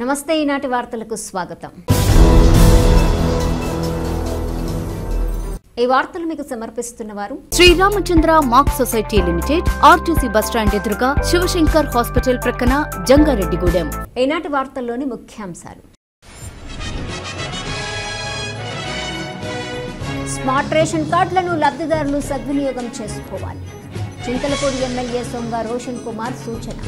నమస్తే ఈనాటి వార్తలకు స్వాగతం. ఈ వార్తలు మీకు సమర్పిస్తున్నవారు Sriramachandra mark society limited, RTC bus stand ఎదురుగా, శివశంకర్ హాస్పిటల్ ప్రక్కన, జంగారెడ్డిగూడెం. ఈనాటి వార్తల్లోని ముఖ్యాంశాలు. స్మార్ట్ రేషన్ కార్డులను లబ్ధిదారులు సద్వినియోగం చేసుకోవాలి. చింతలపూడి ఎమ్మెల్యే సొంగ రోషన్ కుమార్ సూచన.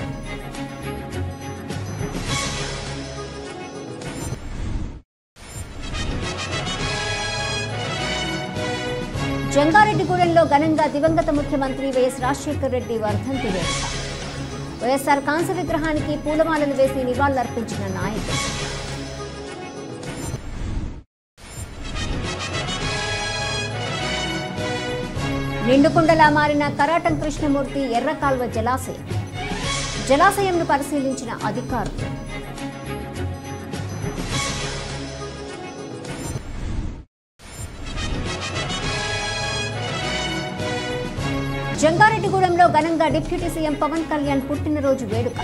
జంగారెడ్డిగూడెంలో ఘనంగా దివంగత ముఖ్యమంత్రి వైఎస్ రాజశేఖర రెడ్డి వర్ధంతి వేడుక. వైఎస్ఆర్ కాంస్య విగ్రహానికి పూలమాలలు వేసి నివాళులర్పించిన నాయకులు. నిండుకుండలా మారిన కరాటం కృష్ణమూర్తి ఎర్రకాల్వ జలాశయంను పరిశీలించిన అధికారులు. జంగారెడ్డిగూడెంలో ఘనంగా డిప్యూటీ సీఎం పవన్ కళ్యాణ్ పుట్టినరోజు వేడుక.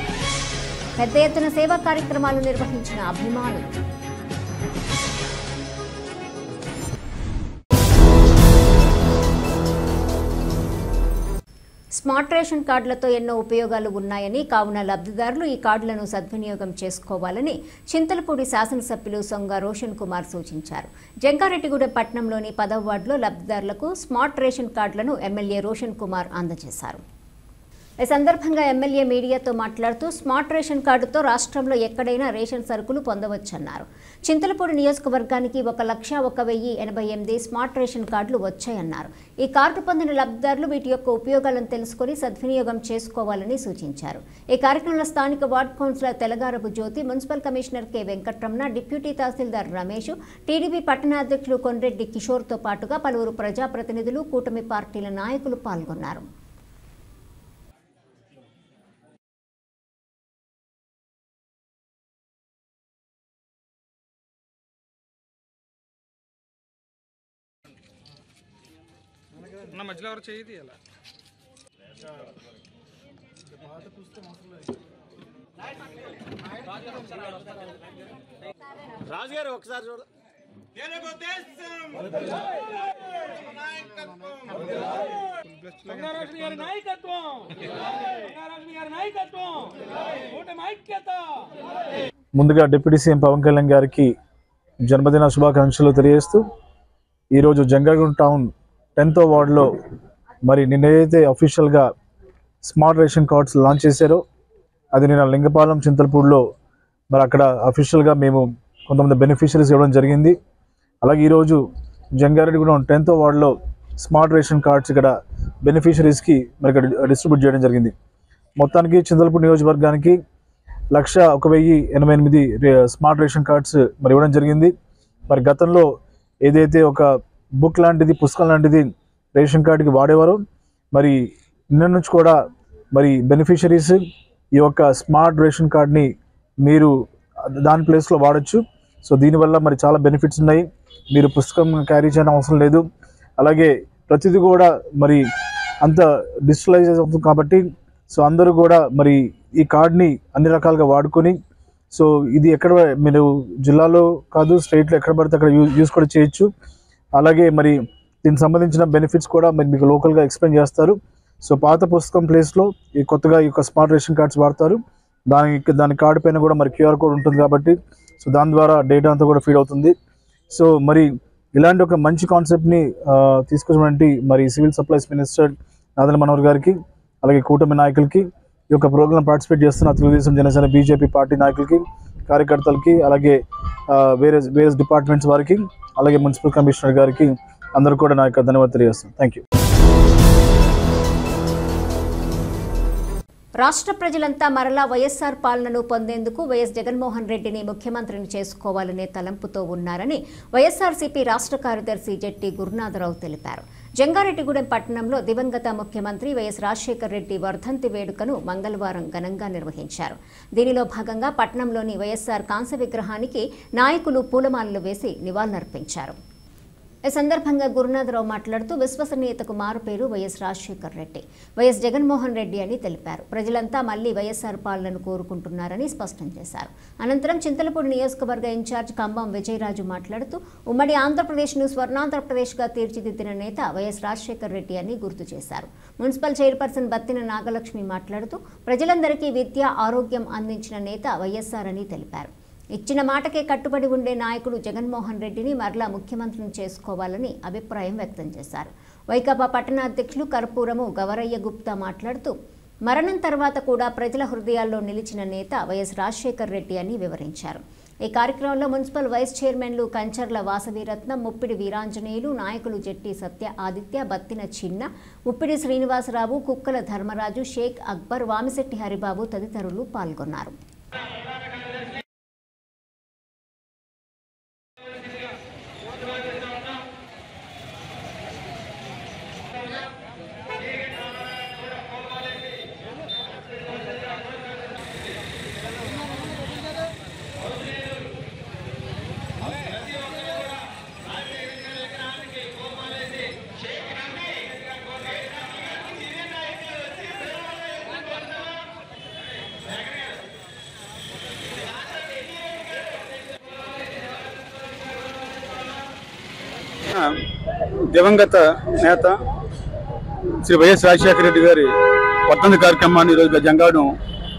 పెద్ద ఎత్తున సేవా కార్యక్రమాలు నిర్వహించిన అభిమానులు. స్మార్ట్ రేషన్ కార్డులతో ఎన్నో ఉపయోగాలు ఉన్నాయని, కావున లబ్ధిదారులు ఈ కార్డులను సద్వినియోగం చేసుకోవాలని చింతలపూడి శాసనసభ్యులు సొంగ రోషన్ కుమార్ సూచించారు. జంగారెడ్డిగూడెం పట్టణంలోని 10వ వార్డులో లబ్ధిదారులకు స్మార్ట్ రేషన్ కార్డులను ఎమ్మెల్యే రోషన్ కుమార్ అందజేశారు. ఈ సందర్భంగా ఎమ్మెల్యే మీడియాతో మాట్లాడుతూ స్మార్ట్ రేషన్ కార్డుతో రాష్ట్రంలో ఎక్కడైనా రేషన్ సరుకులు పొందవచ్చన్నారు. చింతలపూడి నియోజకవర్గానికి 1,01,088 స్మార్ట్ రేషన్ కార్డులు వచ్చాయన్నారు. ఈ కార్డు పొందిన లబ్ధిదారులు వీటి యొక్క ఉపయోగాలను తెలుసుకుని సద్వినియోగం చేసుకోవాలని సూచించారు. ఈ కార్యక్రమంలో స్థానిక ward councillor Telagarapu Jyothi, municipal commissioner K Venkatramana, deputy tahsildar Ramesh, TDP పట్టణాధ్యక్షులు కొండ్రెడ్డి కిషోర్తో పాటుగా పలువురు ప్రజాప్రతినిధులు, కూటమి పార్టీల నాయకులు పాల్గొన్నారు. మధ్యలో ఎవరు చేయది అలా రాజుగారు ఒకసారి చూడ ముందుగా డిప్యూటీ సీఎం పవన్ కళ్యాణ్ గారికి జన్మదిన శుభాకాంక్షలు తెలియజేస్తూ ఈరోజు జంగారెడ్డిగూడెం టౌన్ 10వ వార్డులో మరి నిన్న ఏదైతే అఫీషియల్గా స్మార్ట్ రేషన్ కార్డ్స్ లాంచ్ చేశారో అది నిన్న లింగపాలెం చింతలపూడిలో మరి అక్కడ అఫీషియల్గా మేము కొంతమంది బెనిఫిషరీస్ ఇవ్వడం జరిగింది. అలాగే ఈరోజు జంగారెడ్డిగూడెం 10వ వార్డులో స్మార్ట్ రేషన్ కార్డ్స్ ఇక్కడ బెనిఫిషరీస్కి మరి ఇక్కడ డిస్ట్రిబ్యూట్ చేయడం జరిగింది. మొత్తానికి చింతలపూడి నియోజకవర్గానికి 1,01,088 స్మార్ట్ రేషన్ కార్డ్స్ మరి ఇవ్వడం జరిగింది. మరి గతంలో ఏదైతే ఒక బుక్ లాంటిది, పుస్తకం లాంటిది రేషన్ కార్డుకి వాడేవారు, మరి నిన్న నుంచి కూడా మరి బెనిఫిషరీస్ ఈ యొక్క స్మార్ట్ రేషన్ కార్డ్ని మీరు దాని ప్లేస్లో వాడచ్చు. సో దీనివల్ల మరి చాలా బెనిఫిట్స్ ఉన్నాయి. మీరు పుస్తకం క్యారీ చేయడం అవసరం లేదు. అలాగే ప్రతిదీ కూడా మరి అంత డిజిటలైజ్ అవుతుంది కాబట్టి సో అందరూ కూడా మరి ఈ కార్డ్ని అన్ని రకాలుగా వాడుకొని సో ఇది ఎక్కడ మీరు జిల్లాలో కాదు స్టేట్లో ఎక్కడ పడితే అక్కడ యూజ్ కూడా చేయొచ్చు. అలాగే మరి దీనికి సంబంధించిన బెనిఫిట్స్ కూడా మరి మీకు లోకల్గా ఎక్స్ప్లెయిన్ చేస్తారు. సో పాత పుస్తకం ప్లేస్లో ఈ కొత్తగా ఈ యొక్క స్మార్ట్ రేషన్ కార్డ్స్ వాడతారు. దాని కార్డు పైన కూడా మరి క్యూఆర్ కోడ్ ఉంటుంది కాబట్టి సో దాని ద్వారా డేటా అంతా కూడా ఫీడ్ అవుతుంది. సో మరి ఇలాంటి ఒక మంచి కాన్సెప్ట్ని తీసుకొచ్చినటువంటి మరి civil supplies minister Nadendla Manohar గారికి, అలాగే కూటమి నాయకులకి, ఈ యొక్క ప్రోగ్రాం పార్టిసిపేట్ చేస్తున్న తెలుగుదేశం, జనసేన, బీజేపీ పార్టీ నాయకులకి, కార్యకర్తలకి, అలాగే వేరే డిపార్ట్మెంట్స్ వారికి, అలాగే మున్సిపల్ కమిషనర్ గారికి అందరూ కూడా నా యొక్క ధన్యవాదాలు తెలియజేస్తాను. Thank you. రాష్ట్ర ప్రజలంతా మరలా వైఎస్ఆర్ పాలనను పొందేందుకు వైఎస్ జగన్మోహన్ రెడ్డిని ముఖ్యమంత్రిని చేసుకోవాలనే తలంపుతో ఉన్నారని వైఎస్ఆర్సీపీ రాష్ట్ర కార్యదర్శి జెట్టి గురునాథరావు తెలిపారు. జంగారెడ్డిగూడెం పట్టణంలో దివంగత ముఖ్యమంత్రి వైఎస్ రాజశేఖర రెడ్డి వర్ధంతి వేడుకను మంగళవారం ఘనంగా నిర్వహించారు. దీనిలో భాగంగా పట్టణంలోని వైఎస్ఆర్ కాంస్య విగ్రహానికి నాయకులు పూలమాలలు వేసి నివాళులర్పించారు. ఈ సందర్భంగా గురునాథరావు మాట్లాడుతూ విశ్వసనీయతకు మారుపేరు వైఎస్ రాజశేఖర్ రెడ్డి, వైఎస్ జగన్మోహన్ రెడ్డి అని తెలిపారు. ప్రజలంతా మళ్లీ వైఎస్ఆర్ పాలనను కోరుకుంటున్నారని స్పష్టం చేశారు. అనంతరం చింతలపూడి నియోజకవర్గ ఇన్ఛార్జ్ కంబం విజయరాజు మాట్లాడుతూ ఉమ్మడి ఆంధ్రప్రదేశ్ను స్వర్ణాంధ్రప్రదేశ్గా తీర్చిదిద్దిన నేత వైఎస్ రాజశేఖర్ రెడ్డి అని గుర్తు చేశారు. మున్సిపల్ చైర్పర్సన్ బత్తిన నాగలక్ష్మి మాట్లాడుతూ ప్రజలందరికీ విద్య, ఆరోగ్యం అందించిన నేత వైఎస్ఆర్ అని తెలిపారు. ఇచ్చిన మాటకే కట్టుబడి ఉండే నాయకుడు జగన్మోహన్ రెడ్డిని మరలా ముఖ్యమంత్రిని చేసుకోవాలని అభిప్రాయం వ్యక్తం చేశారు. వైకాపా పట్టణ అధ్యక్షులు కర్పూరము గవరయ్య గుప్తా మాట్లాడుతూ మరణం తర్వాత కూడా ప్రజల హృదయాల్లో నిలిచిన నేత వైఎస్ రాజశేఖర్ రెడ్డి అని వివరించారు. ఈ కార్యక్రమంలో మున్సిపల్ వైస్ చైర్మన్లు కంచర్ల వాసవీరత్నం, ముప్పిడి వీరాంజనేయులు, నాయకులు జెట్టి సత్య ఆదిత్య, బత్తిన చిన్న, ముప్పిడి శ్రీనివాసరావు, కుక్కల ధర్మరాజు, షేక్ అక్బర్, వామిశెట్టి హరిబాబు తదితరులు పాల్గొన్నారు. దివంగత నేత శ్రీ వైఎస్ రాజశేఖర రెడ్డి గారి వర్ధంతి కార్యక్రమాన్ని ఈరోజు జంగాడు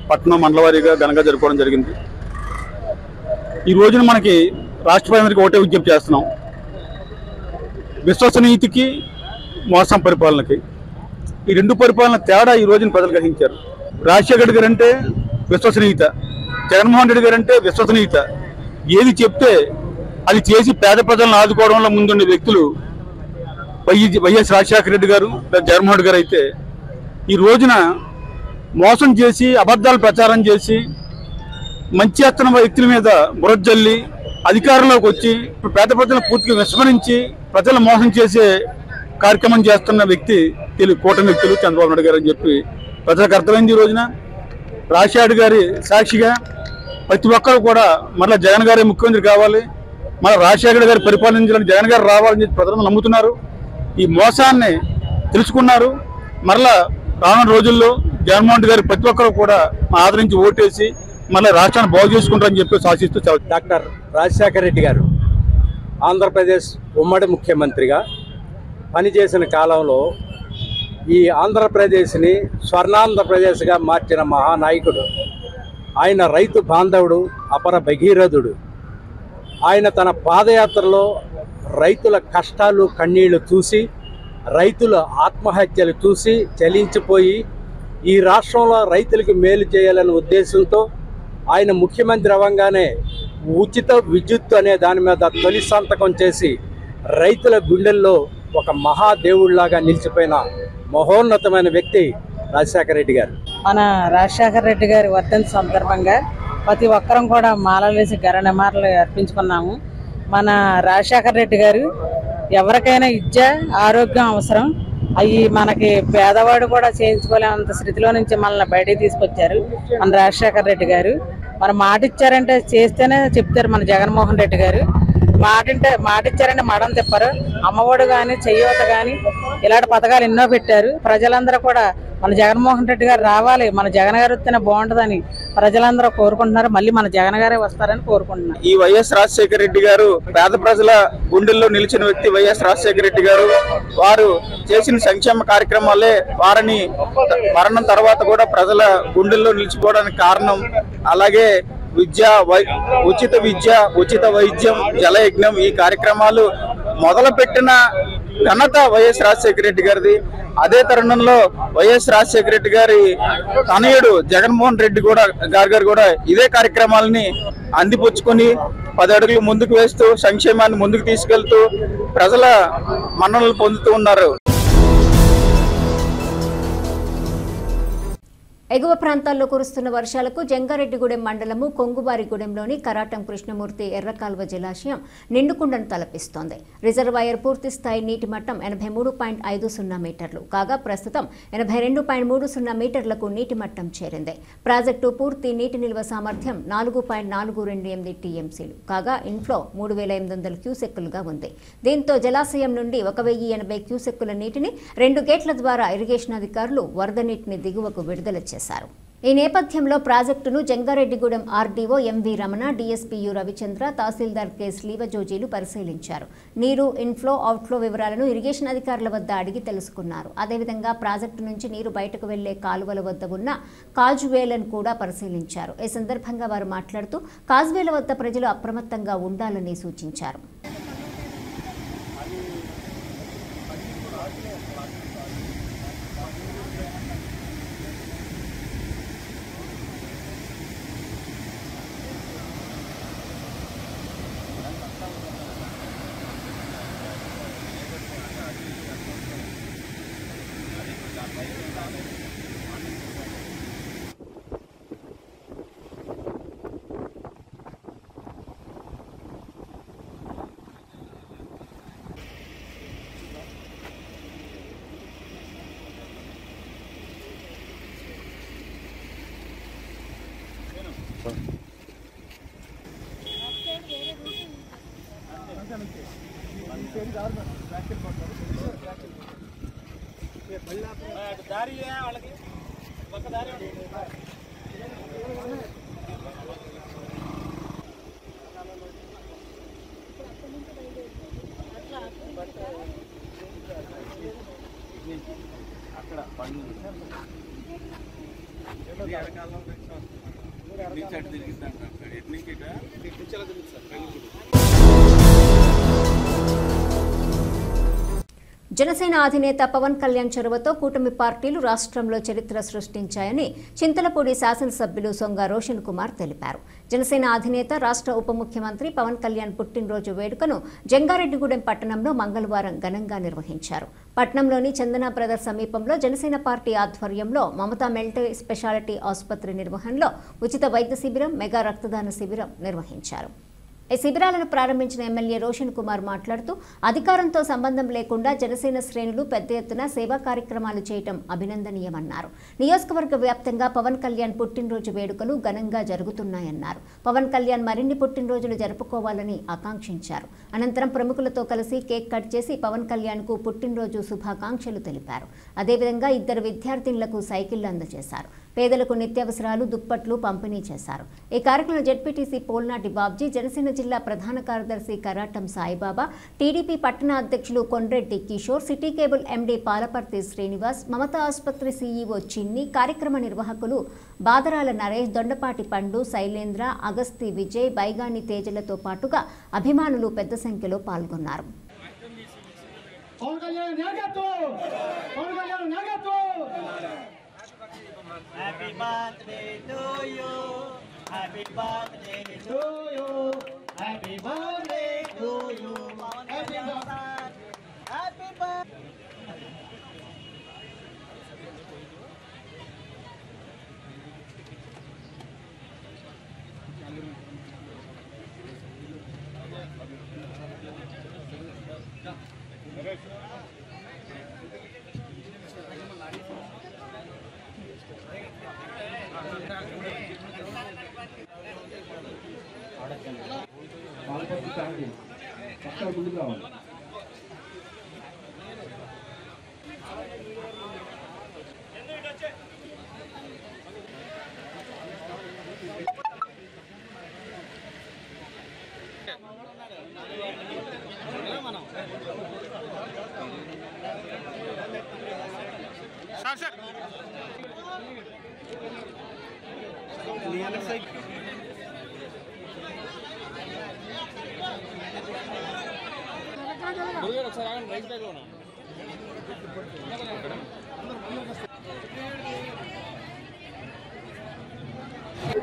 పట్టణం మండలవారీగా ఘనంగా జరుపుకోవడం జరిగింది. ఈ రోజున మనకి రాష్ట్రపతి ఒకటే విజ్ఞప్తి చేస్తున్నాం, విశ్వసనీయతకి మోసం పరిపాలనకి. ఈ రెండు పరిపాలన తేడా ఈ రోజున ప్రజలు గ్రహించారు. రాజశేఖర రెడ్డి గారు అంటే విశ్వసనీయత, జగన్మోహన్ రెడ్డి గారు అంటే విశ్వసనీయత. ఏది చెప్తే అది చేసి పేద ప్రజలను ఆదుకోవడంలో ముందుండే వ్యక్తులు వైఎస్ రాజశేఖర రెడ్డి గారు, జగన్మోహన్ రెడ్డి గారు అయితే ఈ రోజున మోసం చేసి అబద్ధాలు ప్రచారం చేసి మంచి ఎత్తన వ్యక్తుల మీద బురజల్లి అధికారంలోకి వచ్చి పేద ప్రజలను పూర్తిగా విస్మరించి ప్రజలను మోసం చేసే కార్యక్రమం చేస్తున్న వ్యక్తి కూటమి వ్యక్తులు చంద్రబాబు నాయుడు గారు అని చెప్పి ప్రజలకు అర్థమైంది. ఈ రోజున రాజశేఖర గారి సాక్షిగా ప్రతి ఒక్కరు కూడా మళ్ళీ జగన్ గారే ముఖ్యమంత్రి కావాలి, మన రాజశేఖర గారి పరిపాలించాలని జగన్ గారు రావాలని చెప్పి ప్రజలు నమ్ముతున్నారు. ఈ మోసాన్ని తెలుసుకున్నారు. మరలా రానున్న రోజుల్లో జగన్మోహన్ రెడ్డి గారి ప్రతి ఒక్కరు కూడా ఆదరించి ఓటేసి మళ్ళీ రాష్ట్రాన్ని బాగు చేసుకుంటారని చెప్పి ఆశిస్తూ డాక్టర్ రాజశేఖర రెడ్డి గారు ఆంధ్రప్రదేశ్ ఉమ్మడి ముఖ్యమంత్రిగా పనిచేసిన కాలంలో ఈ ఆంధ్రప్రదేశ్ని స్వర్ణాంధ్రప్రదేశ్గా మార్చిన మహానాయకుడు. ఆయన రైతు బాంధవుడు, అపర భగీరథుడు. ఆయన తన పాదయాత్రలో రైతుల కష్టాలు కన్నీళ్లు చూసి, రైతుల ఆత్మహత్యలు చూసి చలించిపోయి ఈ రాష్ట్రంలో రైతులకు మేలు చేయాలనే ఉద్దేశంతో ఆయన ముఖ్యమంత్రి అవ్వగానే ఉచిత విద్యుత్ అనే దాని మీద తొలి సంతకం చేసి రైతుల గుండెల్లో ఒక మహాదేవుళ్లాగా నిలిచిపోయిన మహోన్నతమైన వ్యక్తి రాజశేఖర రెడ్డి గారు. మన రాజశేఖర రెడ్డి గారి వర్ధంతి సందర్భంగా ప్రతి ఒక్కరం కూడా మాలలు వేసి గరణమాలలు అర్పించుకున్నాము. మన రాజశేఖర రెడ్డి గారు ఎవరికైనా విద్య, ఆరోగ్యం అవసరం, అవి మనకి పేదవాడు కూడా చేయించుకోలేనంత స్థితిలో నుంచి మనల్ని బయటికి తీసుకొచ్చారు మన రాజశేఖర రెడ్డి గారు. మన మాట ఇచ్చారంటే చేస్తేనే చెప్తారు మన జగన్మోహన్ రెడ్డి గారు. మాట ఇచ్చారంటే మడం తిప్పారు. అమ్మఒడు కానీ, చెయ్యూత కానీ ఇలాంటి పథకాలు ఎన్నో పెట్టారు. ప్రజలందరూ కూడా మన జగన్మోహన్ రెడ్డి గారు రావాలి, మన జగన్ గారు వస్తేనే బాగుంటుందని ప్రజలందరూ కోరుకుంటున్నారు. మళ్ళీ మన జగన్ గారే వస్తారని కోరుకుంటున్నారు. ఈ వైఎస్ రాజశేఖర రెడ్డి గారు పేద ప్రజల గుండెల్లో నిలిచిన వ్యక్తి వైఎస్ రాజశేఖర రెడ్డి గారు. వారు చేసిన సంక్షేమ కార్యక్రమాలే వారిని మరణం తర్వాత కూడా ప్రజల గుండెల్లో నిలిచిపోవడానికి కారణం. అలాగే ఉచిత విద్య, ఉచిత వైద్యం, జలయజ్ఞం ఈ కార్యక్రమాలు మొదలుపెట్టిన ఘనత వైఎస్ రాజశేఖర రెడ్డి గారిది. అదే తరుణంలో వైఎస్ రాజశేఖర రెడ్డి గారి తనయుడు జగన్మోహన్ రెడ్డి గారు కూడా ఇదే కార్యక్రమాలని అందిపుచ్చుకొని 10 అడుగులు ముందుకు వేస్తూ సంక్షేమాన్ని ముందుకు తీసుకెళ్తూ ప్రజల మన్ననలు పొందుతూ ఉన్నారు. ఎగువ ప్రాంతాల్లో కురుస్తున్న వర్షాలకు జంగారెడ్డిగూడెం మండలము కొంగుబారిగూడెంలోని కరాటం కృష్ణమూర్తి ఎర్రకాల్వ జలాశయం నిండుకుండను తలపిస్తోంది. రిజర్వాయర్ పూర్తి స్థాయి నీటి మట్టం 83.50 మీటర్లు కాగా ప్రస్తుతం 82.30 మీటర్లకు నీటి మట్టం చేరింది. ప్రాజెక్టు పూర్తి నీటి నిల్వ సామర్థ్యం 4.428 టీఎంసీలు కాగా ఇన్ఫ్లో 3800 క్యూసెక్కులుగా ఉంది. దీంతో జలాశయం నుండి 1080 క్యూసెక్కుల నీటిని 2 గేట్ల ద్వారా ఇరిగేషన్ అధికారులు వరద నీటిని దిగువకు విడుదల చేశారు. ఈ నేపథ్యంలో ప్రాజెక్టును జంగారెడ్డిగూడెం ఆర్డీఓ ఎంవి రమణ, డీఎస్పీయు రవిచంద్ర, తహసీల్దార్ కె శ్రీవజోజీలు పరిశీలించారు. నీరు ఇన్ఫ్లో అవుట్ఫ్లో వివరాలను ఇరిగేషన్ అధికారుల వద్ద అడిగి తెలుసుకున్నారు. అదేవిధంగా ప్రాజెక్టు నుంచి నీరు బయటకు వెళ్లే కాలువల వద్ద ఉన్న కాజువేలను కూడా పరిశీలించారు. ఈ సందర్భంగా వారు మాట్లాడుతూ కాజువేల వద్ద ప్రజలు అప్రమత్తంగా ఉండాలని సూచించారు. జనసేన అధినేత పవన్ కళ్యాణ్ చొరవతో కూటమి పార్టీలు రాష్ట్రంలో చరిత్ర సృష్టించాయని చింతలపూడి శాసనసభ్యులు సొంగ రోషన్ కుమార్ తెలిపారు. జనసేన అధినేత రాష్ట్ర ఉప ముఖ్యమంత్రి పవన్ కళ్యాణ్ పుట్టినరోజు వేడుకను జంగారెడ్డిగూడెం పట్టణంలో మంగళవారం ఘనంగా నిర్వహించారు. పట్టణంలోని చందన బ్రదర్స్ సమీపంలో జనసేన పార్టీ ఆధ్వర్యంలో మమతా మల్టీ స్పెషాలిటీ ఆసుపత్రి నిర్వహణలో ఉచిత వైద్య శిబిరం, మెగా రక్తదాన శిబిరం నిర్వహించారు. ఈ శిబిరాలను ప్రారంభించిన ఎమ్మెల్యే రోషన్ కుమార్ మాట్లాడుతూ అధికారంతో సంబంధం లేకుండా జనసేన శ్రేణులు పెద్ద ఎత్తున సేవా కార్యక్రమాలు చేయడం అభినందనీయమన్నారు. నియోజకవర్గ వ్యాప్తంగా పవన్ కళ్యాణ్ పుట్టినరోజు వేడుకలు ఘనంగా జరుగుతున్నాయన్నారు. పవన్ కళ్యాణ్ మరిన్ని పుట్టినరోజులు జరుపుకోవాలని ఆకాంక్షించారు. అనంతరం ప్రముఖులతో కలిసి కేక్ కట్ చేసి పవన్ కళ్యాణ్ కు పుట్టినరోజు శుభాకాంక్షలు తెలిపారు. అదేవిధంగా 2 విద్యార్థినులకు సైకిళ్లు అందజేశారు. పేదలకు నిత్యావసరాలు, దుప్పట్లు పంపిణీ చేశారు. ఈ కార్యక్రమంలో జెడ్పీటీసీ పోల్నాటి బాబ్జీ, జనసేన జిల్లా ప్రధాన కార్యదర్శి కరాటం సాయిబాబా, టీడీపీ పట్టణ అధ్యక్షులు Kondreddy Kishore, city cable MD Palaparthi Srinivas, Mamata ఆసుపత్రి సీఈఓ చిన్ని, కార్యక్రమ నిర్వాహకులు బాదరాల నరేష్, దొండపాటి పండు, శైలేంద్ర, అగస్తి విజయ్, బైగాని తేజలతో పాటుగా అభిమానులు పెద్ద సంఖ్యలో పాల్గొన్నారు. Happy birthday to you. Happy birthday to you. Happy birthday to you. Happy birthday. Happy birthday.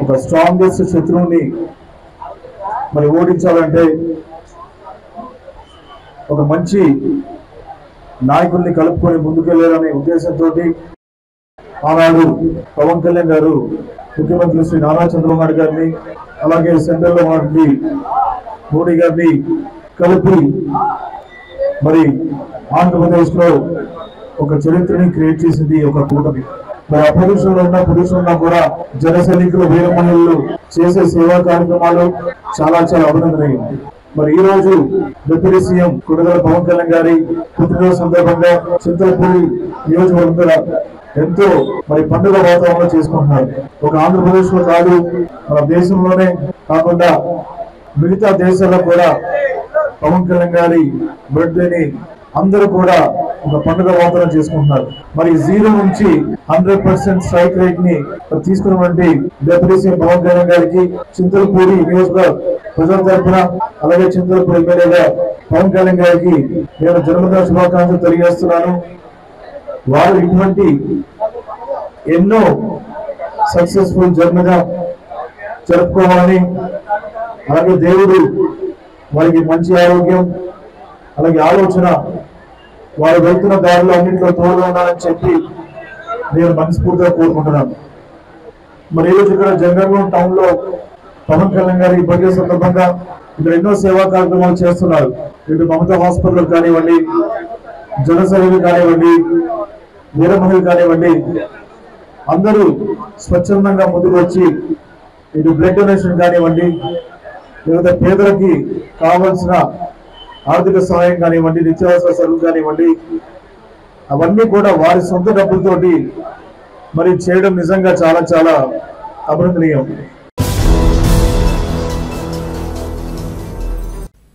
ఒక స్ట్రాంగెస్ట్ శత్రువుని మరి ఓడించాలంటే ఒక మంచి నాయకుల్ని కలుపుకొని ముందుకెళ్లాలనే ఉద్దేశంతో ఆనాడు పవన్ కళ్యాణ్ గారు ముఖ్యమంత్రి శ్రీ నారా చంద్రబాబు నాయుడు గారిని అలాగే సెంట్రల్ లో ఉన్నటువంటి మోడీ గారిని కలిపి మరి ఆంధ్రప్రదేశ్ లో ఒక చరిత్రని క్రియేట్ చేసింది ఒక కూటమి. మరి అపోజిషన్ లో ఉన్నా కూడా జన సైనికులు వీరమహిళలు చేసే సేవా కార్యక్రమాలు చాలా అభినందనీయం. మరి ఈ రోజు డిప్యూటీ సీఎం కొడుదల పవన్ కళ్యాణ్ గారి పుట్టినరోజు సందర్భంగా చింతలపూడి నియోజకవర్గంలో ఎంతో మరి పండుగ వాతావరణం చేసుకుంటున్నారు. ఒక ఆంధ్రప్రదేశ్ లో కాదు, మన దేశంలోనే కాకుండా మిగతా దేశాల్లో కూడా పవన్ కళ్యాణ్ గారి బర్త్డేని అందరూ కూడా ఒక పండుగ వాతావరణం చేసుకుంటున్నారు. మరి 0 నుంచి 100% స్ట్రైక్ రేట్ ని తీసుకున్నటువంటి డిప్యూటీ సీఎం పవన్ కళ్యాణ్ గారికి చింతలపూడి నియోజకవర్గ ప్రజల తరఫున అలాగే చింతలపూడి ఎమ్మెల్యేగా పవన్ కళ్యాణ్ గారికి నేను జన్మదిన శుభాకాంక్షలు తెలియజేస్తున్నాను. వారు ఇటువంటి ఎన్నో సక్సెస్ఫుల్ జన్మదినం జరుపుకోవాలని, అలాగే దేవుడు వారికి మంచి ఆరోగ్యం అలాగే ఆలోచన వారు వెళ్తున్న దారిలో అన్నింటిలో తోడుగా ఉండాలని చెప్పి నేను మనస్ఫూర్తిగా కోరుకుంటున్నాను. మరి ఈరోజు ఇక్కడ జంగారెడ్డిగూడెం టౌన్ లో పవన్ కళ్యాణ్ గారి బర్త్డే సందర్భంగా ఇక్కడ ఎన్నో సేవా కార్యక్రమాలు చేస్తున్నారు. ఇటు మమతా హాస్పిటల్ కానివ్వండి, జనసేనలు కానివ్వండి, వీరమహిళలు కానివ్వండి, అందరూ స్వచ్ఛందంగా ముందుకు వచ్చి ఇటు బ్లడ్ డొనేషన్ కానివ్వండి, లేదా పేదలకి కావాల్సిన ఆర్థిక సహాయం కానివ్వండి, నిత్యావసర సరుకులు కానివ్వండి, అవన్నీ కూడా వారి సొంత డబ్బులతోటి మరి చేయడం నిజంగా చాలా అభినందనీయం.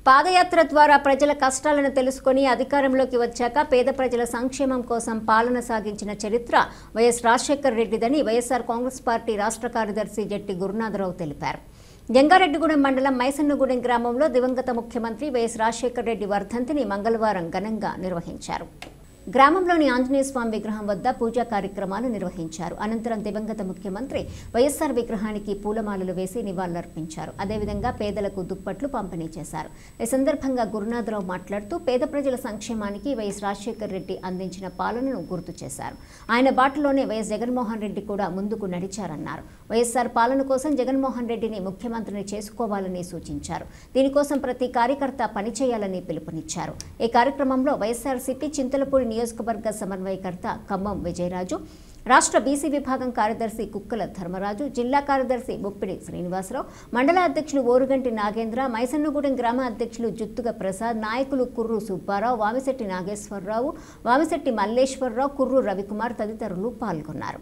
పాదయాత్ర ద్వారా ప్రజల కష్టాలను తెలుసుకుని అధికారంలోకి వచ్చాక పేద ప్రజల సంక్షేమం కోసం పాలన సాగించిన చరిత్ర వైఎస్ రాజశేఖర్ రెడ్డిదని వైఎస్ఆర్ కాంగ్రెస్ పార్టీ రాష్ట్ర కార్యదర్శి జట్టి గురునాథరావు తెలిపారు. జంగారెడ్డిగూడెం మండలం మైసన్నగూడెం గ్రామంలో దివంగత ముఖ్యమంత్రి వైఎస్ రాజశేఖర్ రెడ్డి వర్ధంతిని మంగళవారం ఘనంగా నిర్వహించారు. గ్రామంలోని ఆంజనేయ స్వామి విగ్రహం వద్ద పూజా కార్యక్రమాలు నిర్వహించారు. అనంతరం దివంగత ముఖ్యమంత్రి వైఎస్ఆర్ విగ్రహానికి పూలమాలలు వేసి నివాళులర్పించారు. అదేవిధంగా పేదలకు దుప్పట్లు పంపిణీ చేశారు. ఈ సందర్భంగా గురునాథరావు మాట్లాడుతూ పేద ప్రజల సంక్షేమానికి వైఎస్ రాజశేఖర్ రెడ్డి అందించిన పాలనను గుర్తు చేశారు. ఆయన బాటలోనే వైఎస్ జగన్మోహన్ రెడ్డి కూడా ముందుకు నడిచారన్నారు. వైఎస్ఆర్ పాలన కోసం జగన్మోహన్ రెడ్డిని ముఖ్యమంత్రిని చేసుకోవాలని సూచించారు. దీనికోసం ప్రతి కార్యకర్త పనిచేయాలని పిలుపునిచ్చారు. ఈ కార్యక్రమంలో వైఎస్ఆర్సీపీ చింతలపూడి నియోజకవర్గ సమన్వయకర్త ఖమ్మం విజయరాజు, రాష్ట్ర బీసీ విభాగం కార్యదర్శి కుక్కల ధర్మరాజు, జిల్లా కార్యదర్శి బొప్పిడి శ్రీనివాసరావు, మండల అధ్యక్షులు ఓరుగంటి నాగేంద్ర, మైసన్నగూడెం గ్రామ అధ్యక్షులు జుత్తుగ ప్రసాద్, నాయకులు కుర్రు సుబ్బారావు, వామిశెట్టి నాగేశ్వరరావు, వామిశెట్టి మల్లేశ్వరరావు, కుర్రు రవికుమార్ తదితరులు పాల్గొన్నారు.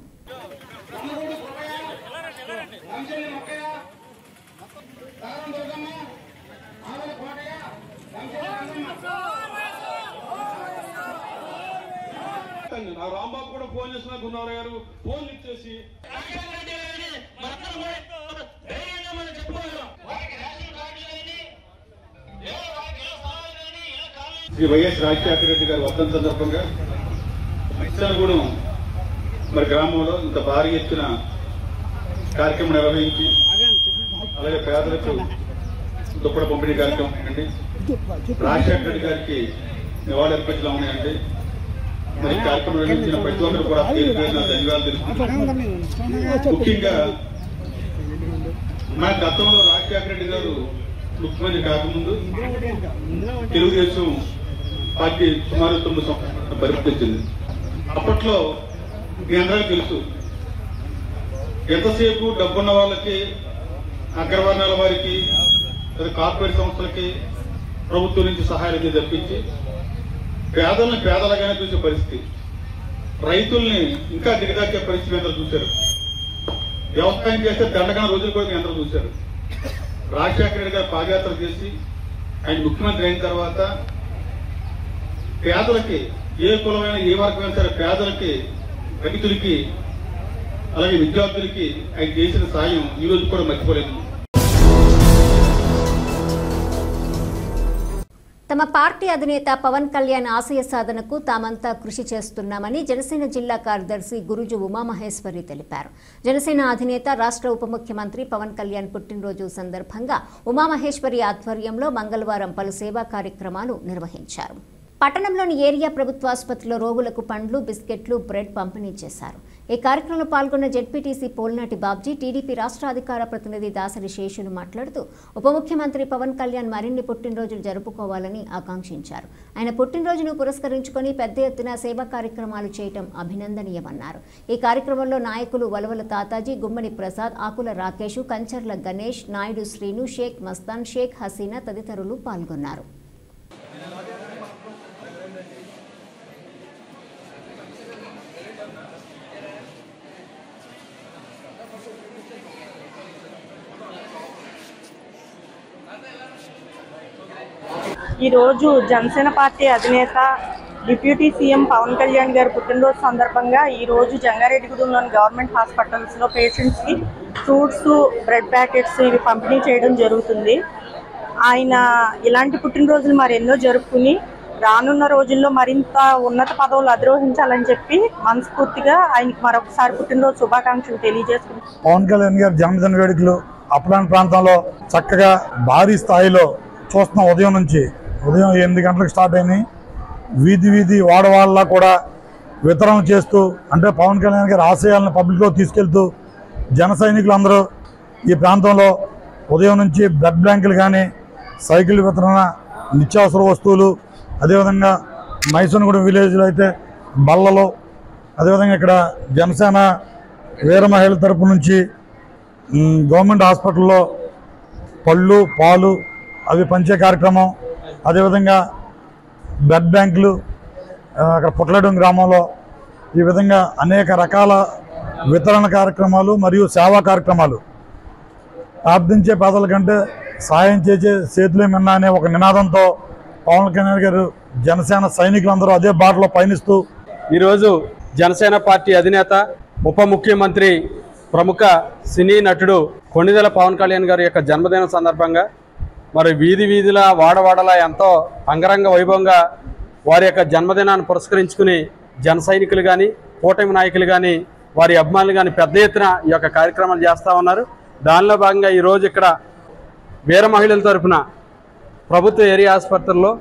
రాంబాబు కూడా ఫోన్ చేసిన గురునాథరావు గారు ఫోన్ లిఫ్ట్ చేసి శ్రీ వైఎస్ రాజశేఖర రెడ్డి గారి వర్ధంతి సందర్భంగా మైసన్నగూడెం మరి గ్రామంలో ఇంత భారీ ఎత్తున కార్యక్రమం నిర్వహించి అలాగే పేదలకు దుప్పటి పంపిణీ కార్యక్రమం అండి, రాజశేఖర రెడ్డి గారికి నివాళులు అర్పించడం ఉన్నాయండి. మరి కార్యక్రమం నిర్వహించిన ప్రతి ఒక్కరు కూడా ధన్యవాదాలు తెలుపుతున్నాను. ముఖ్యంగా మన గతంలో రాజశేఖర రెడ్డి గారు ముఖ్యమంత్రి కాకముందు తెలుగుదేశం పార్టీ సుమారు 9 సంవత్సరాలు పరిపాలించింది. అప్పట్లో మీ అందరికీ తెలుసు, ఎంతసేపు డబ్బున్న వాళ్ళకి, అగ్రవర్ణాల వారికి, కార్పొరేట్ సంస్థలకి ప్రభుత్వం నుంచి సహాయాలు తప్పించి పేదలను పేదలుగానే చూసే పరిస్థితి, రైతుల్ని ఇంకా దిగదాకే పరిస్థితి అందరూ చూశారు. వ్యవసాయం చేస్తే దండగన రోజులు కూడా అందరూ చూశారు. రాజశేఖర రెడ్డి గారు పాదయాత్ర చేసి ఆయన ముఖ్యమంత్రి అయిన తర్వాత పేదలకి, ఏ కులమైన ఏ వర్గమైనా సరే పేదలకి, రైతులకి అలాగే విద్యార్థులకి ఆయన చేసిన సాయం ఈ రోజు కూడా మర్చిపోలేదు. తమ పార్టీ అధినేత పవన్ కళ్యాణ్ ఆశయ సాధనకు తామంతా కృషి చేస్తున్నామని జనసేన జిల్లా కార్యదర్శి గురుజు ఉమామహేశ్వరి తెలిపారు. జనసేన అధినేత రాష్ట్ర ఉప ముఖ్యమంత్రి పవన్ కళ్యాణ్ పుట్టినరోజు సందర్భంగా ఉమామహేశ్వరి ఆధ్వర్యంలో మంగళవారం పలు సేవా కార్యక్రమాలు నిర్వహించారు. పట్టణంలోని ఏరియా ప్రభుత్వ ఆసుపత్రిలో రోగులకు పండ్లు, బిస్కెట్లు, బ్రెడ్ పంపిణీ చేశారు. ఈ కార్యక్రమంలో పాల్గొన్న జెడ్పీటీసీ పోల్నాటి బాబ్జీ, టీడీపీ రాష్ట్ర అధికార ప్రతినిధి దాసరి శేషులు మాట్లాడుతూ ఉప ముఖ్యమంత్రి పవన్ కళ్యాణ్ మరిన్ని పుట్టినరోజులు జరుపుకోవాలని ఆకాంక్షించారు. ఆయన పుట్టినరోజును పురస్కరించుకొని పెద్ద ఎత్తున సేవా కార్యక్రమాలు చేయటం అభినందనీయమన్నారు. ఈ కార్యక్రమంలో నాయకులు వలవల తాతాజీ, గుమ్మడి ప్రసాద్, ఆకుల రాకేష్, కంచర్ల గణేష్, నాయుడు శ్రీను, షేక్ మస్తాన్, షేక్ హసీనా తదితరులు పాల్గొన్నారు. ఈరోజు జనసేన పార్టీ అధినేత డిప్యూటీ సీఎం పవన్ కళ్యాణ్ గారి పుట్టినరోజు సందర్భంగా ఈరోజు జంగారెడ్డిగూడెంలోని గవర్నమెంట్ హాస్పిటల్స్లో పేషెంట్స్కి ఫ్రూట్స్, బ్రెడ్ ప్యాకెట్స్ ఇవి పంపిణీ చేయడం జరుగుతుంది. ఆయన ఇలాంటి పుట్టినరోజులు మరెన్నో జరుపుకుని రానున్న రోజుల్లో మరింత ఉన్నత పదవులు అధిరోహించాలని చెప్పి మనస్ఫూర్తిగా ఆయనకి మరొకసారి పుట్టినరోజు శుభాకాంక్షలు తెలియజేసుకుంటున్నాం. పవన్ కళ్యాణ్ గారి జన్మదిన వేడుకలు అప్పలాంటి ప్రాంతంలో చక్కగా భారీ స్థాయిలో చూస్తున్నాం. ఉదయం 8 గంటలకు స్టార్ట్ అయినాయి. వీధి వాడవాళ్ళ కూడా వితరణ చేస్తూ, అంటే పవన్ కళ్యాణ్ గారి ఆశయాలను పబ్లిక్లో తీసుకెళ్తూ జన సైనికులు అందరూ ఈ ప్రాంతంలో ఉదయం నుంచి బ్లడ్ బ్యాంకులు కానీ, సైకిల్ వితరణ, నిత్యావసర వస్తువులు, అదేవిధంగా మైసూరుగూడెం విలేజ్లో అయితే బల్లలు, అదేవిధంగా ఇక్కడ జనసేన వీర మహిళల తరపు నుంచి గవర్నమెంట్ హాస్పిటల్లో పళ్ళు, పాలు అవి పంచే కార్యక్రమం, అదేవిధంగా బ్లడ్ బ్యాంకులు అక్కడ పుట్లడం గ్రామంలో ఈ విధంగా అనేక రకాల వితరణ కార్యక్రమాలు మరియు సేవా కార్యక్రమాలు. ప్రార్థించే పేదల కంటే సాయం చేసే చేతులే మిన్నా అనే ఒక నినాదంతో పవన్ కళ్యాణ్ గారు జనసేన సైనికులందరూ అదే బాటలో పయనిస్తూ ఈరోజు జనసేన పార్టీ అధినేత, ఉప ముఖ్యమంత్రి, ప్రముఖ సినీ నటుడు కొణిదెల పవన్ కళ్యాణ్ గారి యొక్క జన్మదిన సందర్భంగా మరి వీధిలా వాడవాడలా ఎంతో అంగరంగ వైభవంగా వారి యొక్క జన్మదినాన్ని పురస్కరించుకుని జన సైనికులు కానీ, కూటమి నాయకులు కానీ, వారి అభిమానులు కానీ పెద్ద ఎత్తున ఈ యొక్క కార్యక్రమాలు చేస్తూ ఉన్నారు. దానిలో భాగంగా ఈరోజు ఇక్కడ వీర మహిళల తరఫున ప్రభుత్వ ఏరియా ఆసుపత్రుల్లో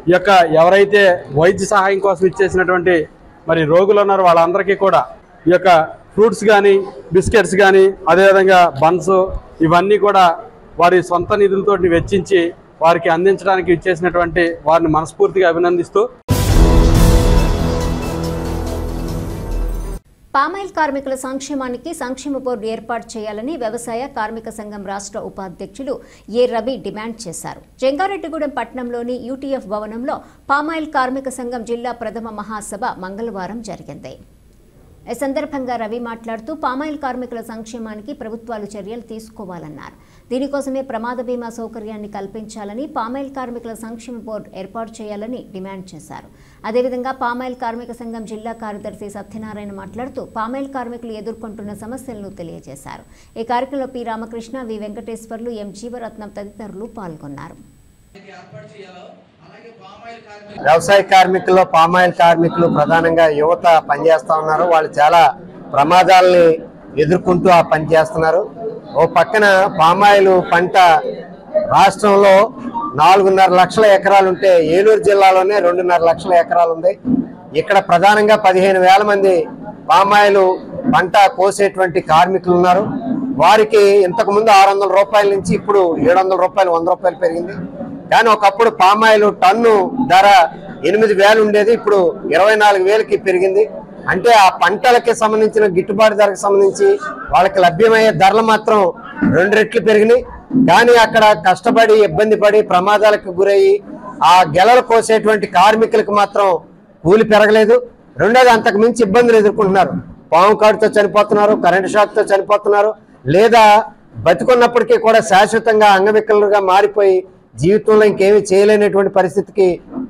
ఈ యొక్క ఎవరైతే వైద్య సహాయం కోసం ఇచ్చేసినటువంటి మరి రోగులు ఉన్నారో వాళ్ళందరికీ కూడా ఈ యొక్క ఫ్రూట్స్ కానీ, బిస్కెట్స్ కానీ, అదేవిధంగా బన్స్ ఇవన్నీ కూడా వారి సొంత నిధులతో వెచ్చించి వారికి అందించడానికి ఇచ్చేసినటువంటి వారిని మనస్ఫూర్తిగా అభినందిస్తూ పామాయిల్ కార్మికుల సంక్షేమానికి సంక్షేమ బోర్డు ఏర్పాటు చేయాలని వ్యవసాయ కార్మిక సంఘం రాష్ట్ర ఉపాధ్యక్షులు ఏ రవి డిమాండ్ చేశారు. జంగారెడ్డిగూడెం పట్టణంలోని యూటీఎఫ్ భవనంలో పామాయిల్ కార్మిక సంఘం జిల్లా ప్రథమ మహాసభ మంగళవారం జరిగింది. ఈ సందర్భంగా రవి మాట్లాడుతూ పామాయిల్ కార్మికుల సంక్షేమానికి ప్రభుత్వాలు చర్యలు తీసుకోవాలన్నారు. దీనికోసమే ప్రమాద బీమా సౌకర్యాన్ని కల్పించాలని, పామాయిల్ కార్మికుల సంక్షేమ బోర్డు ఏర్పాటు చేయాలని డిమాండ్ చేశారు. అదేవిధంగా పామాయిల్ కార్మిక సంఘం జిల్లా కార్యదర్శి సత్యనారాయణ మాట్లాడుతూ పామాయిల్ కార్మికులు ఎదుర్కొంటున్న సమస్యలను తెలియజేశారు. ఈ కార్యక్రమంలో పి రామకృష్ణ, వి వెంకటేశ్వర్లు, ఎం జీవరత్నం తదితరులు పాల్గొన్నారు. వ్యవసాయ కార్మికుల్లో పామాయిల్ కార్మికులు ప్రధానంగా యువత పనిచేస్తూ ఉన్నారు. వాళ్ళు చాలా ప్రమాదాలని ఎదుర్కొంటూ ఆ పని చేస్తున్నారు. ఓ పక్కన పామాయిల్ పంట రాష్ట్రంలో 4.5 లక్షల ఎకరాలు ఉంటే ఏలూరు జిల్లాలోనే 2.5 లక్షల ఎకరాలు ఉంది. ఇక్కడ ప్రధానంగా 15,000 మంది పామాయిల్ పంట కోసేటువంటి కార్మికులు ఉన్నారు. వారికి ఇంతకుముందు 600 రూపాయల నుంచి ఇప్పుడు 700 రూపాయలు, 100 రూపాయలు పెరిగింది. కానీ ఒకప్పుడు పామాయిల్ టన్ను ధర 8,000 ఉండేది, ఇప్పుడు 24,000కి పెరిగింది. అంటే ఆ పంటలకి సంబంధించిన గిట్టుబాటు ధరకు సంబంధించి వాళ్ళకి లభ్యమయ్యే ధరలు మాత్రం 2 రెట్లు పెరిగినాయి. కానీ అక్కడ కష్టపడి ఇబ్బంది పడి ప్రమాదాలకు గురయ్యి ఆ గెలలు కోసేటువంటి కార్మికులకు మాత్రం కూలి పెరగలేదు. రెండోది అంతకు మించి ఇబ్బందులు ఎదుర్కొంటున్నారు. పాము కాటుతో చనిపోతున్నారు, కరెంటు షాక్తో చనిపోతున్నారు, లేదా బతికున్నప్పటికీ కూడా శాశ్వతంగా అంగవికలుగా మారిపోయి జీవితంలో ఇంకేమీ చేయలేనటువంటి పరిస్థితికి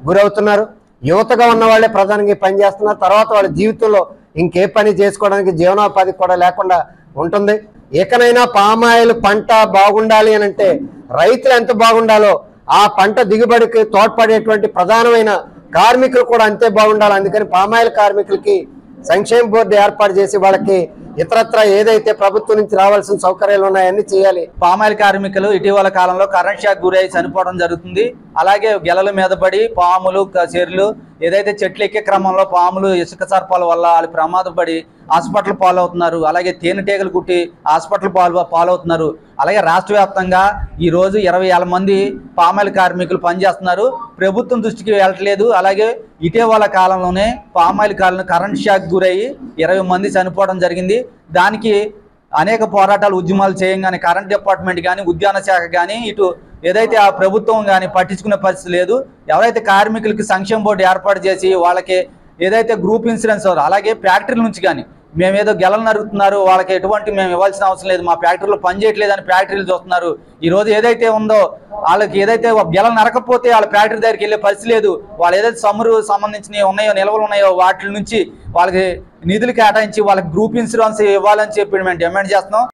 గురవుతున్నారు. యువతగా ఉన్న వాళ్ళే ప్రధానంగా పని చేస్తున్నారు. తర్వాత వాళ్ళ జీవితంలో ఇంకే పని చేసుకోవడానికి జీవనోపాధి కూడా లేకుండా ఉంటుంది. ఎకనైనా పామాయిల్ పంట బాగుండాలి అని అంటే రైతులు ఎంత బాగుండాలో ఆ పంట దిగుబడికి తోడ్పడేటువంటి ప్రధానమైన కార్మికులు కూడా అంతే బాగుండాలి. అందుకని పామాయిల్ కార్మికులకి సంక్షేమ బోర్డు ఏర్పాటు చేసి వాళ్ళకి ఇతరత్ర ఏదైతే ప్రభుత్వం నుంచి రావాల్సిన సౌకర్యాలు ఉన్నాయన్నీ చేయాలి. పామాయిల్ కార్మికులు ఇటీవల కాలంలో కరెంట్ షాక్ గురై చనిపోవడం జరుగుతుంది. అలాగే గెలల మీద పడి పాములు, చెర్లు ఏదైతే చెట్లు ఎక్కే క్రమంలో పాములు ఇసుక సర్పాల వల్ల వాళ్ళు ప్రమాదపడి హాస్పిటల్ పాలవుతున్నారు. అలాగే తేనెటీగలు కుట్టి హాస్పిటల్ పాలవుతున్నారు. అలాగే రాష్ట్ర వ్యాప్తంగా ఈరోజు 20,000 మంది పామాయిల్ కార్మికులు పనిచేస్తున్నారు. ప్రభుత్వం దృష్టికి వెళ్ళట్లేదు. అలాగే ఇటీవల కాలంలోనే పామాయిల్ కాలంలో కరెంట్ షాక్ గురయ్యి 20 మంది చనిపోవడం జరిగింది. దానికి అనేక పోరాటాలు ఉద్యమాలు చేయంగానే కరెంట్ డిపార్ట్మెంట్ కానీ ఉద్యాన శాఖ కానీ ఇటు ఏదైతే ఆ ప్రభుత్వం కానీ పట్టించుకునే పరిస్థితి లేదు. ఎవరైతే కార్మికులకి సంక్షేమ బోర్డు ఏర్పాటు చేసి వాళ్ళకి ఏదైతే గ్రూప్ ఇన్సూరెన్స్ అలాగే ఫ్యాక్టరీల నుంచి కానీ మేమేదో గెలలు నరుగుతున్నారు, వాళ్ళకి ఎటువంటి మేము ఇవ్వాల్సిన అవసరం లేదు, మా ఫ్యాక్టరీలో పని చేయట్లేదని ఫ్యాక్టరీలు చూస్తున్నారు. ఈరోజు ఏదైతే ఉందో వాళ్ళకి ఏదైతే గెలలు నరకపోతే వాళ్ళ ఫ్యాక్టరీ దగ్గరికి వెళ్ళే పరిస్థితి లేదు. వాళ్ళు ఏదైతే సమ్మరు సంబంధించినవి ఉన్నాయో నిల్వలు ఉన్నాయో వాటి నుంచి వాళ్ళకి నిధులు కేటాయించి వాళ్ళకి గ్రూప్ ఇన్సూరెన్స్ ఇవ్వాలని చెప్పి మేము డిమాండ్ చేస్తున్నాం.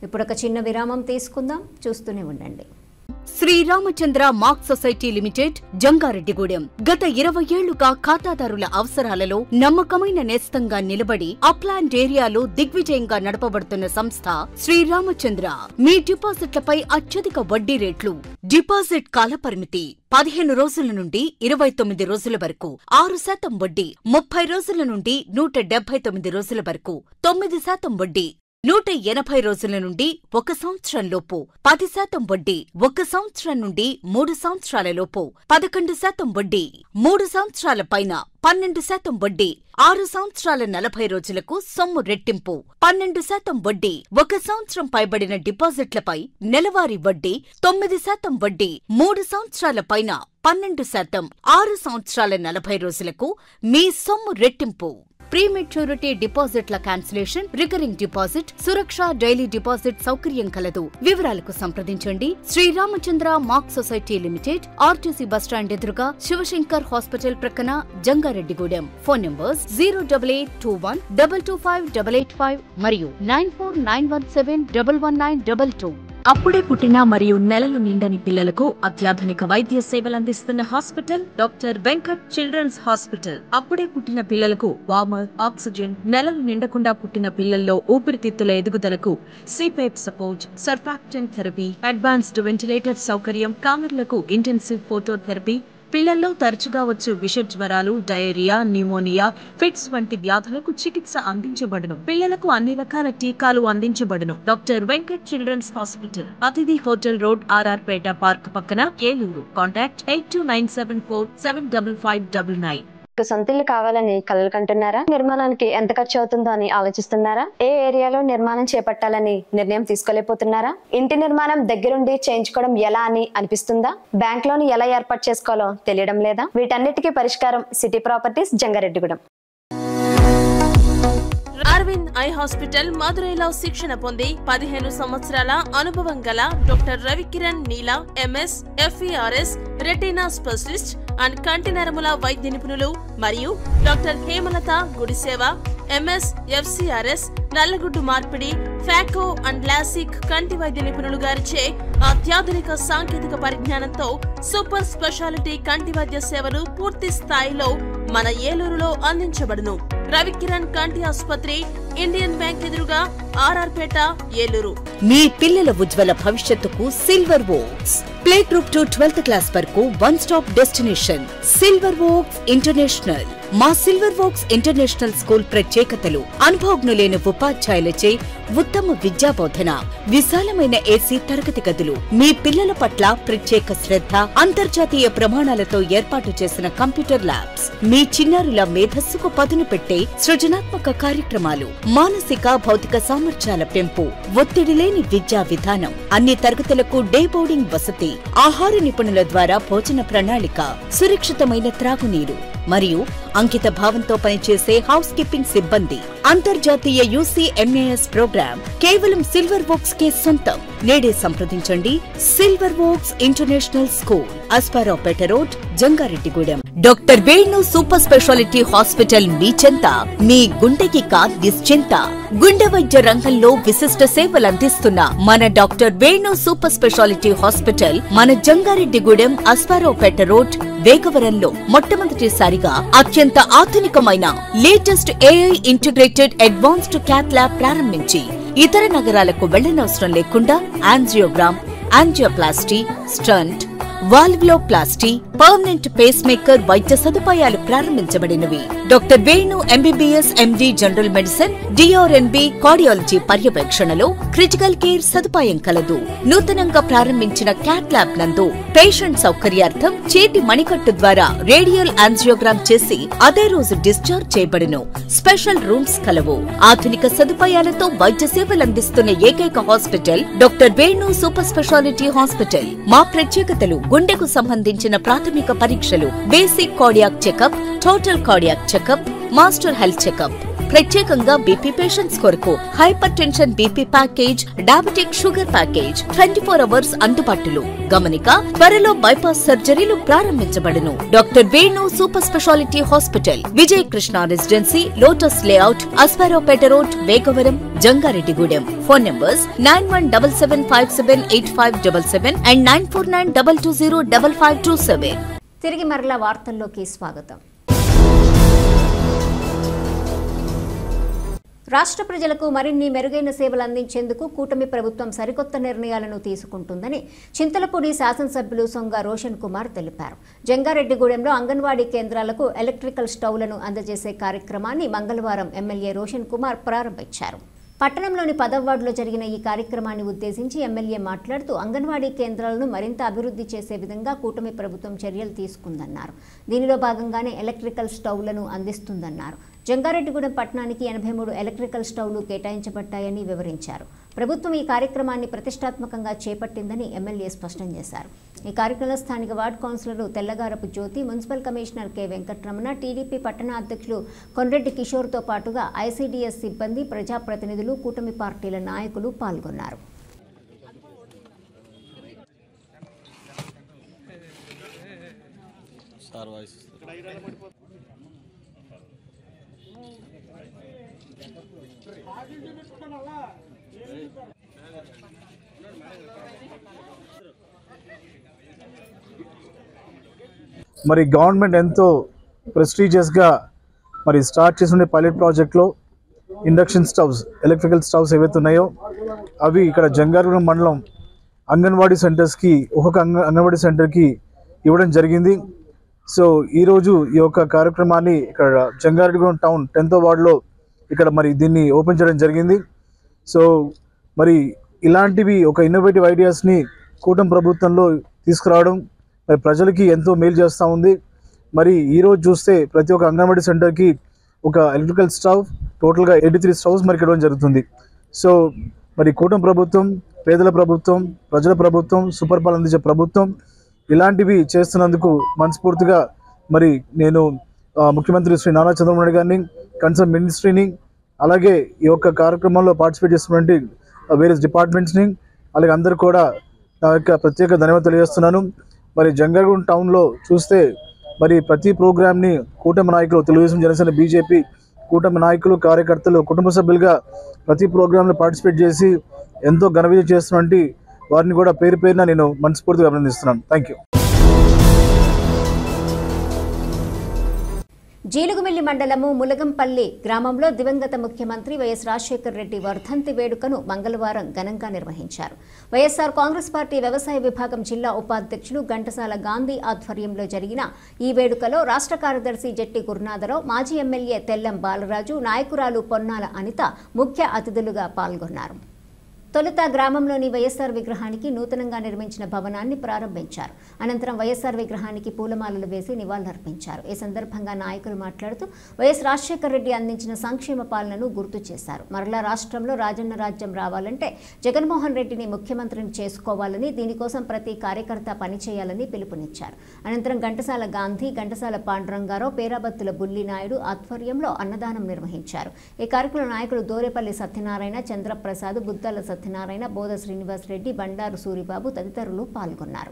ఇప్పుడు ఒక చిన్న విరామం తీసుకుందాం, చూస్తూనే ఉండండి. Sriramachandra mark society limited, Jangareddygudem. గత 20 ఏళ్లుగా ఖాతాదారుల అవసరాలలో నమ్మకమైన నేస్తంగా నిలబడి అప్లాండ్ ఏరియాలో దిగ్విజయంగా నడపబడుతున్న సంస్థ శ్రీరామచంద్ర. మీ డిపాజిట్లపై అత్యధిక వడ్డీ రేట్లు, డిపాజిట్ కాలపరిమితి 15 రోజుల నుండి 29 రోజుల వరకు, 6% వడ్డీ, 30 రోజుల నుండి 179 రోజుల వరకు, 9% వడ్డీ, 180 రోజుల నుండి 1 సంవత్సరం లోపు, 10% వడ్డీ, 1 సంవత్సరం నుండి 3 సంవత్సరాల లోపు, 11% వడ్డీ, 3 సంవత్సరాల పైన 12% వడ్డీ, 6 సంవత్సరాల 40 రోజులకు సొమ్ము రెట్టింపు, 12% వడ్డీ, 1 సంవత్సరం పైబడిన డిపాజిట్లపై నెలవారీ వడ్డీ, 9% వడ్డీ, 3 సంవత్సరాల పైన 12%, 6 సంవత్సరాల 40 రోజులకు మీ సొమ్ము రెట్టింపు. ప్రీమెచ్యూరిటీ డిపాజిట్ల cancellation, recurring deposit, Suraksha daily deposit సౌకర్యం కలదు. వివరాలకు సంప్రదించండి. Sriramachandra mark society limited, RTC bus stand ఎదురుగా, శివశంకర్ హాస్పిటల్ ప్రక్కన, జంగారెడ్డిగూడెం. ఫోన్ నంబర్స్ 08821 225 885 మరియు 9491711922. అప్పుడే పుట్టిన మరియు నెలలు నిండని పిల్లలకు అత్యాధునిక వైద్య సేవలు అందిస్తున్న hospital doctor Venkat children's hospital. అప్పుడే పుట్టిన పిల్లలకు వార్మర్, ఆక్సిజన్, నెలలు నిండకుండా పుట్టిన పిల్లల్లో ఊపిరితిత్తుల ఎదుగుదలకు CPAP support, surfactant therapy, advanced ventilator సౌకర్యం, కామెర్లకు ఇంటెన్సివ్ ఫోటోథెరపీ, పిల్లల్లో తరచుగా వచ్చు విష జ్వరాలు, డయేరియా, న్యూమోనియా, ఫిట్స్ వంటి వ్యాధులకు చికిత్స అందించబడును. పిల్లలకు అన్ని రకాల టీకాలు అందించబడును. డాక్టర్ వెంకట్ చిల్డ్రన్స్ హాస్పిటల్, అతిథి హోటల్ రోడ్, ఆర్ఆర్పేట పార్క్ పక్కన, ఏలూరు. కాంటాక్ట్ 8297475599. సొంత ఇల్లు కావాలని కలలు కంటున్నారా? నిర్మాణానికి ఎంత ఖర్చు అవుతుందో అని ఆలోచిస్తున్నారా? ఏ ఏరియాలో నిర్మాణం చేపట్టాలని నిర్ణయం తీసుకోలేకపోతున్నారా? ఇంటి నిర్మాణం దగ్గరుండి చేయించుకోవడం ఎలా అని అనిపిస్తుందా? బ్యాంక్ లోన్ ఎలా ఏర్పాటు చేసుకోవాలో తెలియడం లేదా? వీటన్నిటికీ పరిష్కారం city properties, Jangareddygudem. Aravind eye hospital మదురైలో శిక్షణ పొంది 15 సంవత్సరాల అనుభవం గల doctor Ravikiran Neela MS, FERS, retina specialist and కంటి నరముల వైద్య నిపుణులు మరియు doctor Hemalatha Gudiseva MS, FCRS, నల్లగుడ్డు మార్పిడి, ఫాకో అండ్ లాసిక్ కంటి వైద్య నిపుణులు గారిచే అత్యాధునిక సాంకేతిక పరిజ్ఞానంతో సూపర్ స్పెషాలిటీ కంటి వైద్య సేవలు పూర్తి స్థాయిలో మన ఏలూరులో అందించబడును. రవికిరణ్ కంటి ఆసుపత్రి, ఇండియన్ బ్యాంక్ ఎదురుగా, ఆర్ఆర్పేట, ఏలూరు. మీ పిల్లల ఉజ్వల భవిష్యత్తుకు Silver Vox. Play group to 12th class వరకు one stop destination Silver Vox international. మా సిల్వర్ వోక్స్ ఇంటర్నేషనల్ స్కూల్ ప్రత్యేకతలు: అనుభవజ్ఞులైన ఉపాధ్యాయులచే ఉత్తమ విద్యాబోధన, విశాలమైన ఏసీ తరగతి గదులు, మీ పిల్లల పట్ల ప్రత్యేక శ్రద్ధ, అంతర్జాతీయ ప్రమాణాలతో ఏర్పాటు చేసిన కంప్యూటర్ ల్యాబ్స్, మీ చిన్నారుల మేధస్సుకు పదును పెట్టే సృజనాత్మక కార్యక్రమాలు, మానసిక భౌతిక సామర్థ్యాల పెంపు, ఒత్తిడి లేని విద్యా విధానం, అన్ని తరగతులకు డే బోర్డింగ్ వసతి, ఆహార నిపుణుల ద్వారా భోజన ప్రణాళిక, సురక్షితమైన త్రాగునీరు మరియు అంకిత భావంతో పనిచేసే హౌస్ కీపింగ్ సిబ్బంది. అంతర్జాతీయ UCMAS ప్రోగ్రామ్ కేవలం సిల్వర్ వోక్స్ కే సొంతం. నేడే సంప్రదించండి. Silver Vox international school, Aswaraopeta road, Jangareddygudem. Doctor Venu super speciality hospital మీ చెంత. మీ గుండెకి నిశ్చింత. గుండె వైద్య రంగంలో విశిష్ట సేవలు అందిస్తున్న మన doctor Venu super speciality hospital మన జంగారెడ్డిగూడెం, అస్పారావుపేట రోడ్, వేగవరంలో మొట్టమొదటిసారిగా అత్యంత ఆధునికమైన latest AI integrated advanced cath lab ప్రారంభించి ఇతర నగరాలకు వెళ్లనవసరం లేకుండా angiogram, angioplasty, stent, valvuloplasty, permanent pacemaker వైద్య సదుపాయాలు ప్రారంభించబడినవి. Doctor Venu MBBS MD general medicine, DRNB cardiology పర్యవేక్షణలో క్రిటికల్ కేర్ సదుపాయం కలదు. నూతనంగా ప్రారంభించిన క్యాట్ ల్యాబ్ నందు పేషెంట్ సౌకర్యార్థం చేతి మణికట్టు ద్వారా రేడియల్ యాంజియోగ్రామ్ చేసి అదే రోజు డిశ్చార్జ్ చేయబడును. స్పెషల్ రూమ్స్ కలవు. ఆధునిక సదుపాయాలతో వైద్య సేవలందిస్తున్న ఏకైక hospital doctor Venu super speciality hospital. మా ప్రత్యేకతలు: గుండెకు సంబంధించిన ప్రాథమిక పరీక్షలు, basic cardiac checkup, total cardiac checkup, master health checkup. ప్రత్యేకంగా బీపీ పేషెంట్స్ కొరకు hypertension BP package, diabetic sugar package 24 hours అందుబాటులో. గమనిక: త్వరలో బైపాస్ సర్జరీలు ప్రారంభించబడును. Doctor Venu super speciality hospital, Vijay Krishna residency, lotus layout, Aswaraopeta road, Vegavaram, Jangareddygudem. Phone numbers 9177578577 and 9492205527. తిరిగి మరలా వార్తల్లోకి స్వాగతం. రాష్ట్ర ప్రజలకు మరిన్ని మెరుగైన సేవలు అందించేందుకు కూటమి ప్రభుత్వం సరికొత్త నిర్ణయాలను తీసుకుంటుందని చింతలపూడి శాసనసభ్యులు సొంగ రోషన్ కుమార్ తెలిపారు. జంగారెడ్డిగూడెంలో అంగన్వాడీ కేంద్రాలకు ఎలక్ట్రికల్ స్టవ్లను అందజేసే కార్యక్రమాన్ని మంగళవారం ఎమ్మెల్యే రోషన్ కుమార్ ప్రారంభించారు. పట్టణంలోని 10వ వార్డులో జరిగిన ఈ కార్యక్రమాన్ని ఉద్దేశించి ఎమ్మెల్యే మాట్లాడుతూ అంగన్వాడీ కేంద్రాలను మరింత అభివృద్ధి చేసే విధంగా కూటమి ప్రభుత్వం చర్యలు తీసుకుందన్నారు. దీనిలో భాగంగానే ఎలక్ట్రికల్ స్టవ్లను అందిస్తుందన్నారు. జంగారెడ్డిగూడెం పట్టణానికి 83 ఎలక్ట్రికల్ స్టవ్లు కేటాయించబడ్డాయని వివరించారు. ప్రభుత్వం ఈ కార్యక్రమాన్ని ప్రతిష్టాత్మకంగా చేపట్టిందని ఎమ్మెల్యే స్పష్టం చేశారు. ఈ కార్యక్రమంలో స్థానిక ward councillor Tellagarapu Jyothi, municipal commissioner K Venkataramana, TDP పట్టణ అధ్యక్షులు కొండ్రెడ్డి కిషోర్తో పాటుగా ఐసీడీఎస్ సిబ్బంది, ప్రజాప్రతినిధులు, కూటమి పార్టీల నాయకులు పాల్గొన్నారు. మరి గవర్నమెంట్ ఎంతో ప్రెస్టీజియస్గా మరి స్టార్ట్ చేసిన పైలట్ ప్రాజెక్ట్లో ఇండక్షన్ స్టవ్స్, ఎలక్ట్రికల్ స్టవ్స్ ఏవైతే ఉన్నాయో అవి ఇక్కడ జంగారెడ్డిగూడెం మండలం అంగన్వాడీ సెంటర్స్కి, ఒక్కొక్క అంగన్వాడీ సెంటర్కి ఇవ్వడం జరిగింది. సో ఈరోజు ఈ యొక్క కార్యక్రమాన్ని ఇక్కడ జంగారెడ్డిగూడెం టౌన్ 10వ వార్డులో ఇక్కడ మరి దీన్ని ఓపెన్ చేయడం జరిగింది. సో మరి ఇలాంటివి ఒక ఇన్నోవేటివ్ ఐడియాస్ని కూటమి ప్రభుత్వంలో తీసుకురావడం మరి ప్రజలకి ఎంతో మేలు చేస్తూ ఉంది. మరి ఈరోజు చూస్తే ప్రతి ఒక్క అంగన్వాడీ సెంటర్కి ఒక ఎలక్ట్రికల్ స్టవ్, టోటల్గా 83 స్టవ్స్ మరి ఇవ్వడం జరుగుతుంది. సో మరి కూటమి ప్రభుత్వం, పేదల ప్రభుత్వం, ప్రజల ప్రభుత్వం, సుపరిపాలన అందించే ప్రభుత్వం ఇలాంటివి చేస్తున్నందుకు మనస్ఫూర్తిగా మరి నేను ముఖ్యమంత్రి శ్రీ నారా చంద్రబాబు నాయుడు గారిని, కన్సర్న్ మినిస్ట్రీని, అలాగే ఈ యొక్క కార్యక్రమంలో పార్టిసిపేట్ చేస్తున్నటువంటి వేరియస్ డిపార్ట్మెంట్స్ని, అలాగే అందరూ కూడా నా యొక్క ప్రత్యేక ధన్యవాదాలు తెలియజేస్తున్నాను. మరి జంగారెడ్డిగూడెం టౌన్లో చూస్తే మరి ప్రతి ప్రోగ్రామ్ని కూటమి నాయకులు, తెలుగుదేశం, జనసేన, బీజేపీ కూటమి నాయకులు, కార్యకర్తలు కుటుంబ సభ్యులుగా ప్రతి ప్రోగ్రాంలో పార్టిసిపేట్ చేసి ఎంతో ఘన విజయం చేస్తున్నటువంటి వారిని కూడా పేరు పేరున నేను మనస్ఫూర్తిగా అభినందిస్తున్నాను. Thank you. జీలుగుమిల్లి మండలము ములగంపల్లి గ్రామంలో దివంగత ముఖ్యమంత్రి వైఎస్ రాజశేఖర రెడ్డి వర్ధంతి వేడుకను మంగళవారం ఘనంగా నిర్వహించారు. వైఎస్ఆర్ కాంగ్రెస్ పార్టీ వ్యవసాయ విభాగం జిల్లా ఉపాధ్యక్షులు ఘంటసాల గాంధీ ఆధ్వర్యంలో జరిగిన ఈ వేడుకలో రాష్ట్ర కార్యదర్శి జట్టి గురునాథరావు, మాజీ ఎమ్మెల్యే తెల్లం బాలరాజు, నాయకురాలు పొన్నాల అనిత ముఖ్య అతిథులుగా పాల్గొన్నారు. తొలుత గ్రామంలోని వైఎస్ఆర్ విగ్రహానికి నూతనంగా నిర్మించిన భవనాన్ని ప్రారంభించారు. అనంతరం వైఎస్ఆర్ విగ్రహానికి పూలమాలలు వేసి నివాళులర్పించారు. ఈ సందర్భంగా నాయకులు మాట్లాడుతూ వైఎస్ రాజశేఖర రెడ్డి అందించిన సంక్షేమ పాలనను గుర్తు చేశారు. మరలా రాష్ట్రంలో రాజన్న రాజ్యం రావాలంటే జగన్మోహన్ రెడ్డిని ముఖ్యమంత్రిని చేసుకోవాలని, దీనికోసం ప్రతి కార్యకర్త పనిచేయాలని పిలుపునిచ్చారు. అనంతరం ఘంటసాల గాంధీ, ఘంటసాల పాండురంగారావు, పేరాబత్తుల బుల్లినాయుడు ఆధ్వర్యంలో అన్నదానం నిర్వహించారు. ఈ కార్యక్రమంలో నాయకులు దోరేపల్లి సత్యనారాయణ, చంద్రప్రసాద్, బుద్దాల సత్యనారాయణ, బోధ శ్రీనివాస్ రెడ్డి, బండారు సూరిబాబు తదితరులు పాల్గొన్నారు.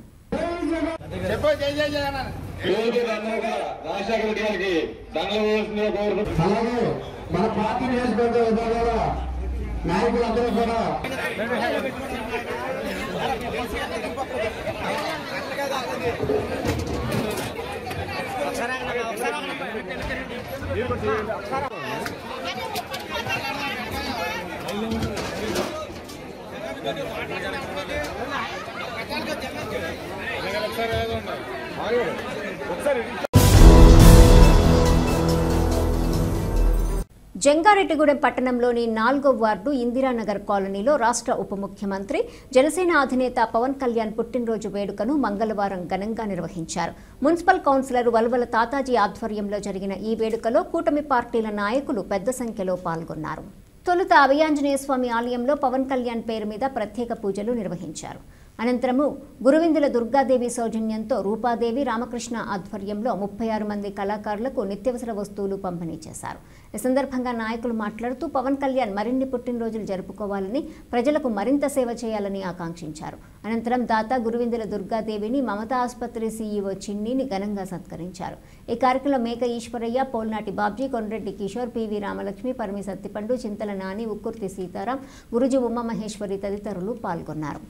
జంగారెడ్డిగూడెం పట్టణంలోని 4వ వార్డు ఇందిరానగర్ కాలనీలో రాష్ట్ర ఉప ముఖ్యమంత్రి జనసేన అధినేత పవన్ కళ్యాణ్ పుట్టినరోజు వేడుకను మంగళవారం ఘనంగా నిర్వహించారు. మున్సిపల్ కౌన్సిలర్ వల్వల తాతాజీ ఆధ్వర్యంలో జరిగిన ఈ వేడుకలో కూటమి పార్టీల నాయకులు పెద్ద సంఖ్యలో పాల్గొన్నారు. తొలుత అభయాంజనేయ స్వామి ఆలయంలో పవన్ కళ్యాణ్ పేరు మీద ప్రత్యేక పూజలు నిర్వహించారు. అనంతరము గురువిందుల దుర్గాదేవి సౌజన్యంతో రూపాదేవి రామకృష్ణ ఆధ్వర్యంలో 36 మంది కళాకారులకు నిత్యావసర వస్తువులు పంపిణీ చేశారు. ఈ సందర్భంగా నాయకులు మాట్లాడుతూ పవన్ కళ్యాణ్ మరిన్ని పుట్టినరోజులు జరుపుకోవాలని, ప్రజలకు మరింత సేవ చేయాలని ఆకాంక్షించారు. అనంతరం దాత గురువిందుల దుర్గాదేవిని మమతా ఆసుపత్రి సీఈఓ చిన్నిని ఘనంగా సత్కరించారు. ఈ కార్యక్రమంలో మేక ఈశ్వరయ్య, పోల్నాటి బాబ్జీ, కొండ్రెడ్డి కిషోర్, పివి రామలక్ష్మి, పరిమి సత్తిపండు, చింతల నాని, ఉక్కుర్తి సీతారాం, గురుజీ ఉమామహేశ్వరి తదితరులు పాల్గొన్నారు.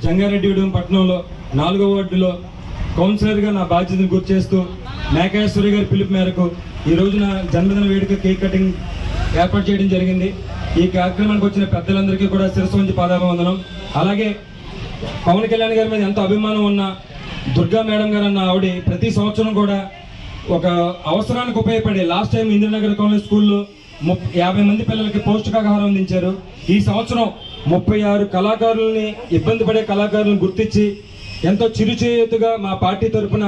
జంగారెడ్డిగూడెం పట్టణంలో 4వ వార్డులో కౌన్సిలర్గా నా బాధ్యతను గుర్తు చేస్తూ మేకేశ్వరి గారి పిలుపు మేరకు ఈ రోజున జన్మదిన వేడుక కేక్ కటింగ్ ఏర్పాటు చేయడం జరిగింది. ఈ కార్యక్రమానికి వచ్చిన పెద్దలందరికీ కూడా శిరస్సు వంచి పాదాభివందనం. అలాగే పవన్ కళ్యాణ్ గారి మీద ఎంతో అభిమానం ఉన్న దుర్గా మేడం గారు అన్న ఆవిడ ప్రతి సంవత్సరం కూడా ఒక అవసరానికి ఉపయోగపడే లాస్ట్ టైం ఇందిరానగర్ కాలనీ స్కూల్లో 50 మంది పిల్లలకి పౌష్టికాహారం అందించారు. ఈ సంవత్సరం 36 కళాకారుల్ని, ఇబ్బంది పడే కళాకారులను గుర్తించి ఎంతో చిరుచేతుగా మా పార్టీ తరఫున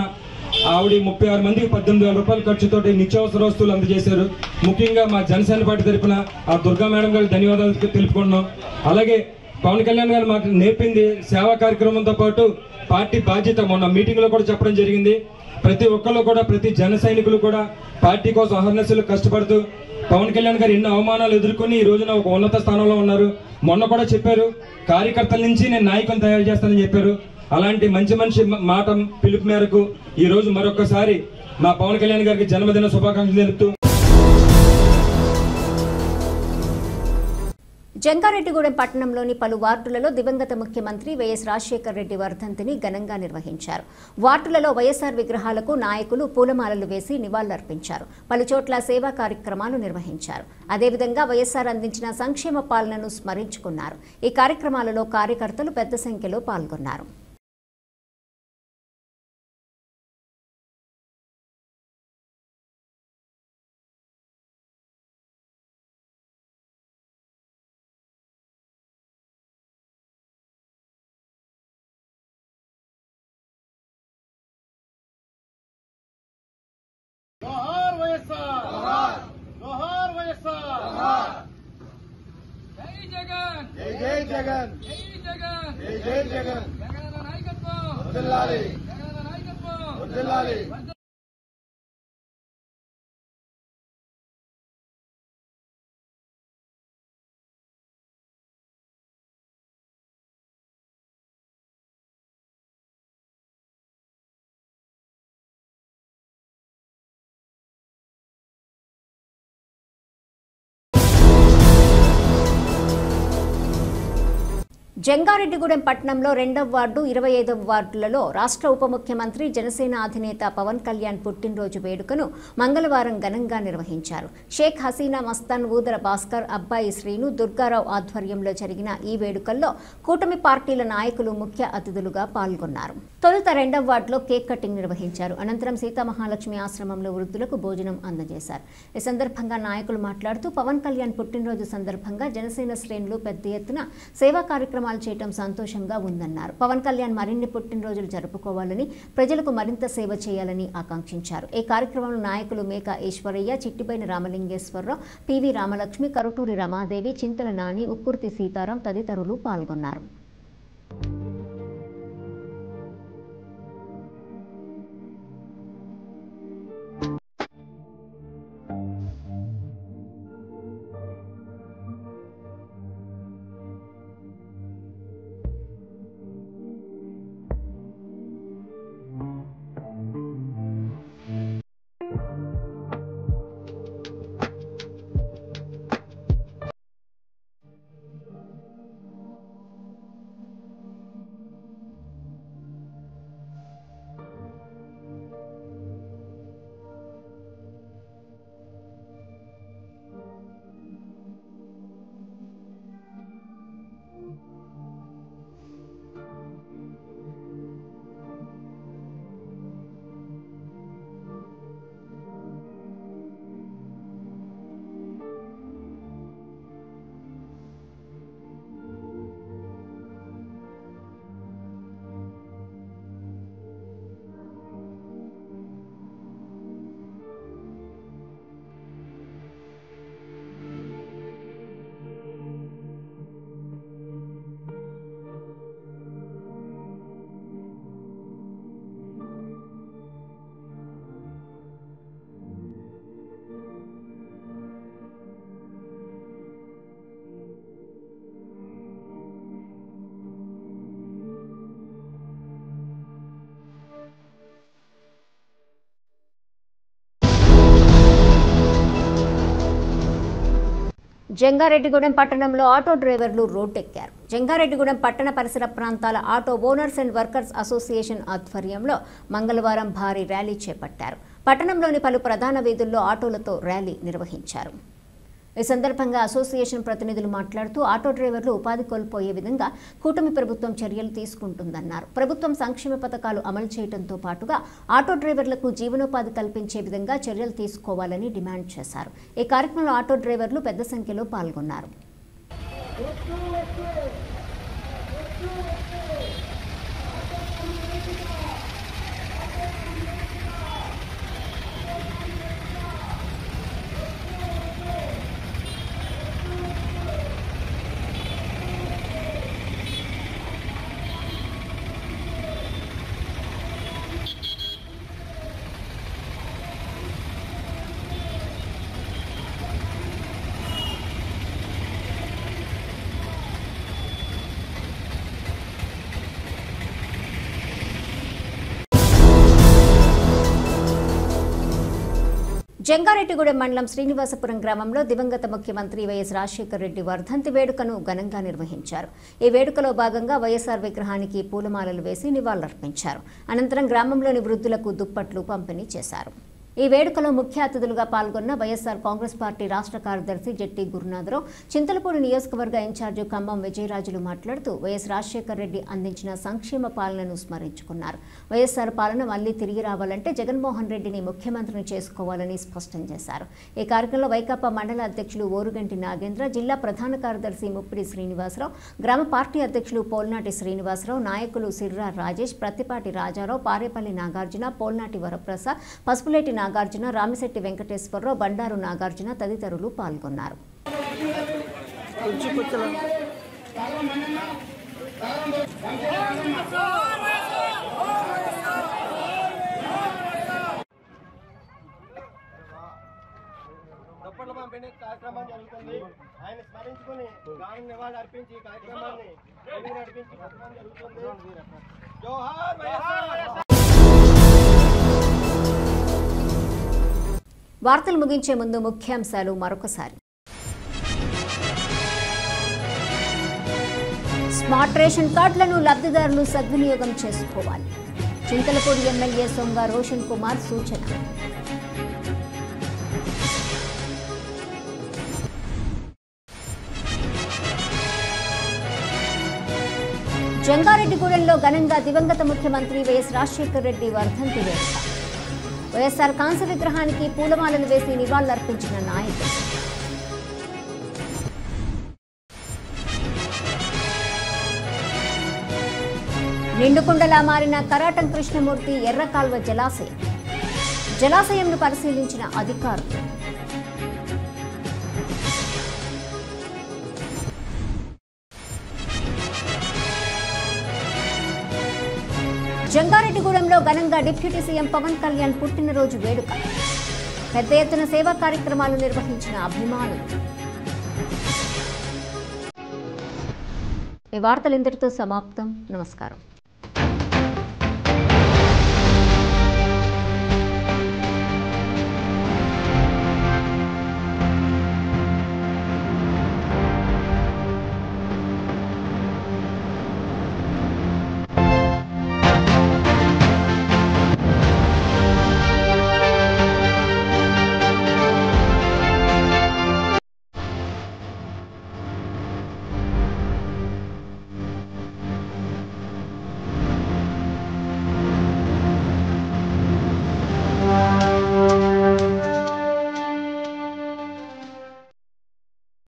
ఆవిడ 36 మందికి 18,000 రూపాయల ఖర్చుతోటి నిత్యావసర వస్తువులు అందజేశారు. ముఖ్యంగా మా జనసేన పార్టీ తరఫున ఆ దుర్గా మేడం గారికి ధన్యవాదాలు తెలుపుకుంటున్నాం. అలాగే పవన్ కళ్యాణ్ గారు మాకు నేర్పింది సేవా కార్యక్రమంతో పాటు పార్టీ బాధ్యత. మొన్న మీటింగ్లో కూడా చెప్పడం జరిగింది. ప్రతి ఒక్కళ్ళు కూడా, ప్రతి జన సైనికులు కూడా పార్టీ కోసం అహర్నిశలు కష్టపడుతూ పవన్ కళ్యాణ్ గారు ఎన్నో అవమానాలు ఎదుర్కొని ఈ రోజున ఒక ఉన్నత స్థానంలో ఉన్నారు. మొన్న కూడా చెప్పారు, కార్యకర్తల నుంచి నేను నాయకులను తయారు చేస్తానని చెప్పారు. అలాంటి మంచి మనిషి మాట పిలుపు మేరకు ఈ రోజు మరొకసారి మా పవన్ కళ్యాణ్ గారికి జన్మదిన శుభాకాంక్షలు తెలుపుతూ జంగారెడ్డిగూడెం పట్టణంలోని పలు వార్డులలో దివంగత ముఖ్యమంత్రి వైఎస్ రాజశేఖర రెడ్డి వర్ధంతిని ఘనంగా నిర్వహించారు. వార్డులలో వైఎస్ఆర్ విగ్రహాలకు నాయకులు పూలమాలలు వేసి నివాళులర్పించారు. పలుచోట్ల సేవా కార్యక్రమాలు నిర్వహించారు. అదేవిధంగా వైఎస్ఆర్ అందించిన సంక్షేమ పాలనను స్మరించుకున్నారు. ఈ కార్యక్రమాలలో కార్యకర్తలు పెద్ద సంఖ్యలో పాల్గొన్నారు. जोहार वैएसआर, जोहार वैएसआर, जय जगन, जय जय जगन, जय जगन, जय जय जगन, जगन नायकत्व, वर्धिल्लाली, जगन नायकत्व, वर्धिल्लाली. జంగారెడ్డిగూడెం పట్టణంలో 2వ వార్డు 25వ వార్డులలో రాష్ట్ర ఉప ముఖ్యమంత్రి జనసేన అధినేత పవన్ కళ్యాణ్ పుట్టినరోజు వేడుకను మంగళవారం ఘనంగా నిర్వహించారు. షేక్ హసీనా మస్తాన్, ఊదర భాస్కర్, అబ్బాయి శ్రీను, దుర్గారావు ఆధ్వర్యంలో జరిగిన ఈ వేడుకల్లో కూటమి పార్టీల నాయకులు ముఖ్య అతిథులుగా పాల్గొన్నారు. తొలుత 2వ వార్డులో కేక్ కటింగ్ నిర్వహించారు. అనంతరం సీతామహాలక్ష్మి ఆశ్రమంలో వృద్ధులకు భోజనం అందజేశారు. ఈ సందర్భంగా నాయకులు మాట్లాడుతూ పవన్ కళ్యాణ్ పుట్టినరోజు సందర్భంగా జనసేన శ్రేణులు పెద్ద ఎత్తున సేవా కార్యక్రమాలు చేయడం సంతోషంగా ఉందన్నారు. పవన్ కళ్యాణ్ మరిన్ని పుట్టినరోజులు జరుపుకోవాలని, ప్రజలకు మరింత సేవ చేయాలని ఆకాంక్షించారు. ఈ కార్యక్రమంలో నాయకులు మేక ఈశ్వరయ్య, చిట్టిబైన రామలింగేశ్వరరావు, పివి రామలక్ష్మి, కరుటూరి రమాదేవి, చింతల నాని, ఉక్కుర్తి సీతారాం తదితరులు పాల్గొన్నారు. జంగారెడ్డిగూడెం పట్టణంలో ఆటో డ్రైవర్లు రోడ్డెక్కారు. జంగారెడ్డిగూడెం పట్టణ పరిసర ప్రాంతాల auto owners and workers association ఆధ్వర్యంలో మంగళవారం భారీ ర్యాలీ చేపట్టారు. పట్టణంలోని పలు ప్రధాన వీధుల్లో ఆటోలతో ర్యాలీ నిర్వహించారు. ఈ సందర్భంగా అసోసియేషన్ ప్రతినిధులు మాట్లాడుతూ ఆటో డ్రైవర్లు ఉపాధి కోల్పోయే విధంగా కూటమి ప్రభుత్వం చర్యలు తీసుకుంటుందన్నారు. ప్రభుత్వం సంక్షేమ పథకాలు అమలు చేయడంతో పాటుగా ఆటో డ్రైవర్లకు జీవనోపాధి కల్పించే విధంగా చర్యలు తీసుకోవాలని డిమాండ్ చేశారు. ఈ కార్యక్రమంలో ఆటో డ్రైవర్లు పెద్ద సంఖ్యలో పాల్గొన్నారు. జంగారెడ్డిగూడెం మండలం శ్రీనివాసపురం గ్రామంలో దివంగత ముఖ్యమంత్రి వైఎస్ రాజశేఖర రెడ్డి వర్ధంతి వేడుకను ఘనంగా నిర్వహించారు. ఈ వేడుకలో భాగంగా వైఎస్ఆర్ విగ్రహానికి పూలమాలలు వేసి నివాళులర్పించారు. అనంతరం గ్రామంలోని వృద్ధులకు దుప్పట్లు పంపిణీ చేశారు. ఈ వేడుకలో ముఖ్య అతిథులుగా పాల్గొన్న వైఎస్ఆర్ కాంగ్రెస్ పార్టీ రాష్ట్ర కార్యదర్శి జట్టి గురునాథరావు, చింతలపూడి నియోజకవర్గ ఇన్ఛార్జి ఖమ్మం విజయరాజులు మాట్లాడుతూ వైఎస్ రాజశేఖర రెడ్డి అందించిన సంక్షేమ పాలనను స్మరించుకున్నారు. వైఎస్ఆర్ పాలన మళ్లీ తిరిగి రావాలంటే జగన్మోహన్ రెడ్డిని ముఖ్యమంత్రిని చేసుకోవాలని స్పష్టం చేశారు. ఈ కార్యక్రమంలో వైకాపా మండల అధ్యక్షులు ఓరుగంటి నాగేంద్ర, జిల్లా ప్రధాన కార్యదర్శి ముప్పిడి శ్రీనివాసరావు, గ్రామ పార్టీ అధ్యక్షులు పోల్నాటి శ్రీనివాసరావు, నాయకులు సిర్రా రాజేష్, ప్రత్తిపాటి రాజారావు, పారేపల్లి నాగార్జున, పోల్నాటి వరప్రసాద్, పసుపులేటి నాగార్జున, రామిశెట్టి వెంకటేశ్వరరావు, బండారు నాగార్జున తదితరులు పాల్గొన్నారు. పంపిణీ కార్యక్రమం జరుగుతుంది. ఆయన స్మరించుకుని గానం నివాళులు అర్పించి కార్యక్రమాన్ని నడిపించడం జరుగుతుంది. జోహార్ వైఎస్ఆర్. వార్తలు ముగించే ముందు ముఖ్యాంశాలు మరొకసారి. స్మార్ట్ రేషన్ కార్డులను లబ్ధిదారులు సద్వినియోగం చేసుకోవాలి. చింతలపూడి ఎమ్మెల్యే సొంగ రోషన్ కుమార్ సూచన. జంగారెడ్డిగూడెంలో ఘనంగా దివంగత ముఖ్యమంత్రి వైఎస్ రాజశేఖర రెడ్డి వర్ధంతి వేడుక. వైఎస్ఆర్ కాంస్య విగ్రహానికి పూలమాలలు వేసి నివాళులర్పించిన నాయకులు. నిండుకుండలా మారిన కరాటం కృష్ణమూర్తి ఎర్రకాల్వ జలాశయం. జలాశయంను పరిశీలించిన అధికారులు. జంగారెడ్డిగూడెంలో ఘనంగా డిప్యూటీ సీఎం పవన్ కళ్యాణ్ పుట్టినరోజు వేడుక. పెద్ద ఎత్తున సేవా కార్యక్రమాలు నిర్వహించిన అభిమానులు. ఈ వార్తలు ఇంతటితో సమాప్తం. నమస్కారం.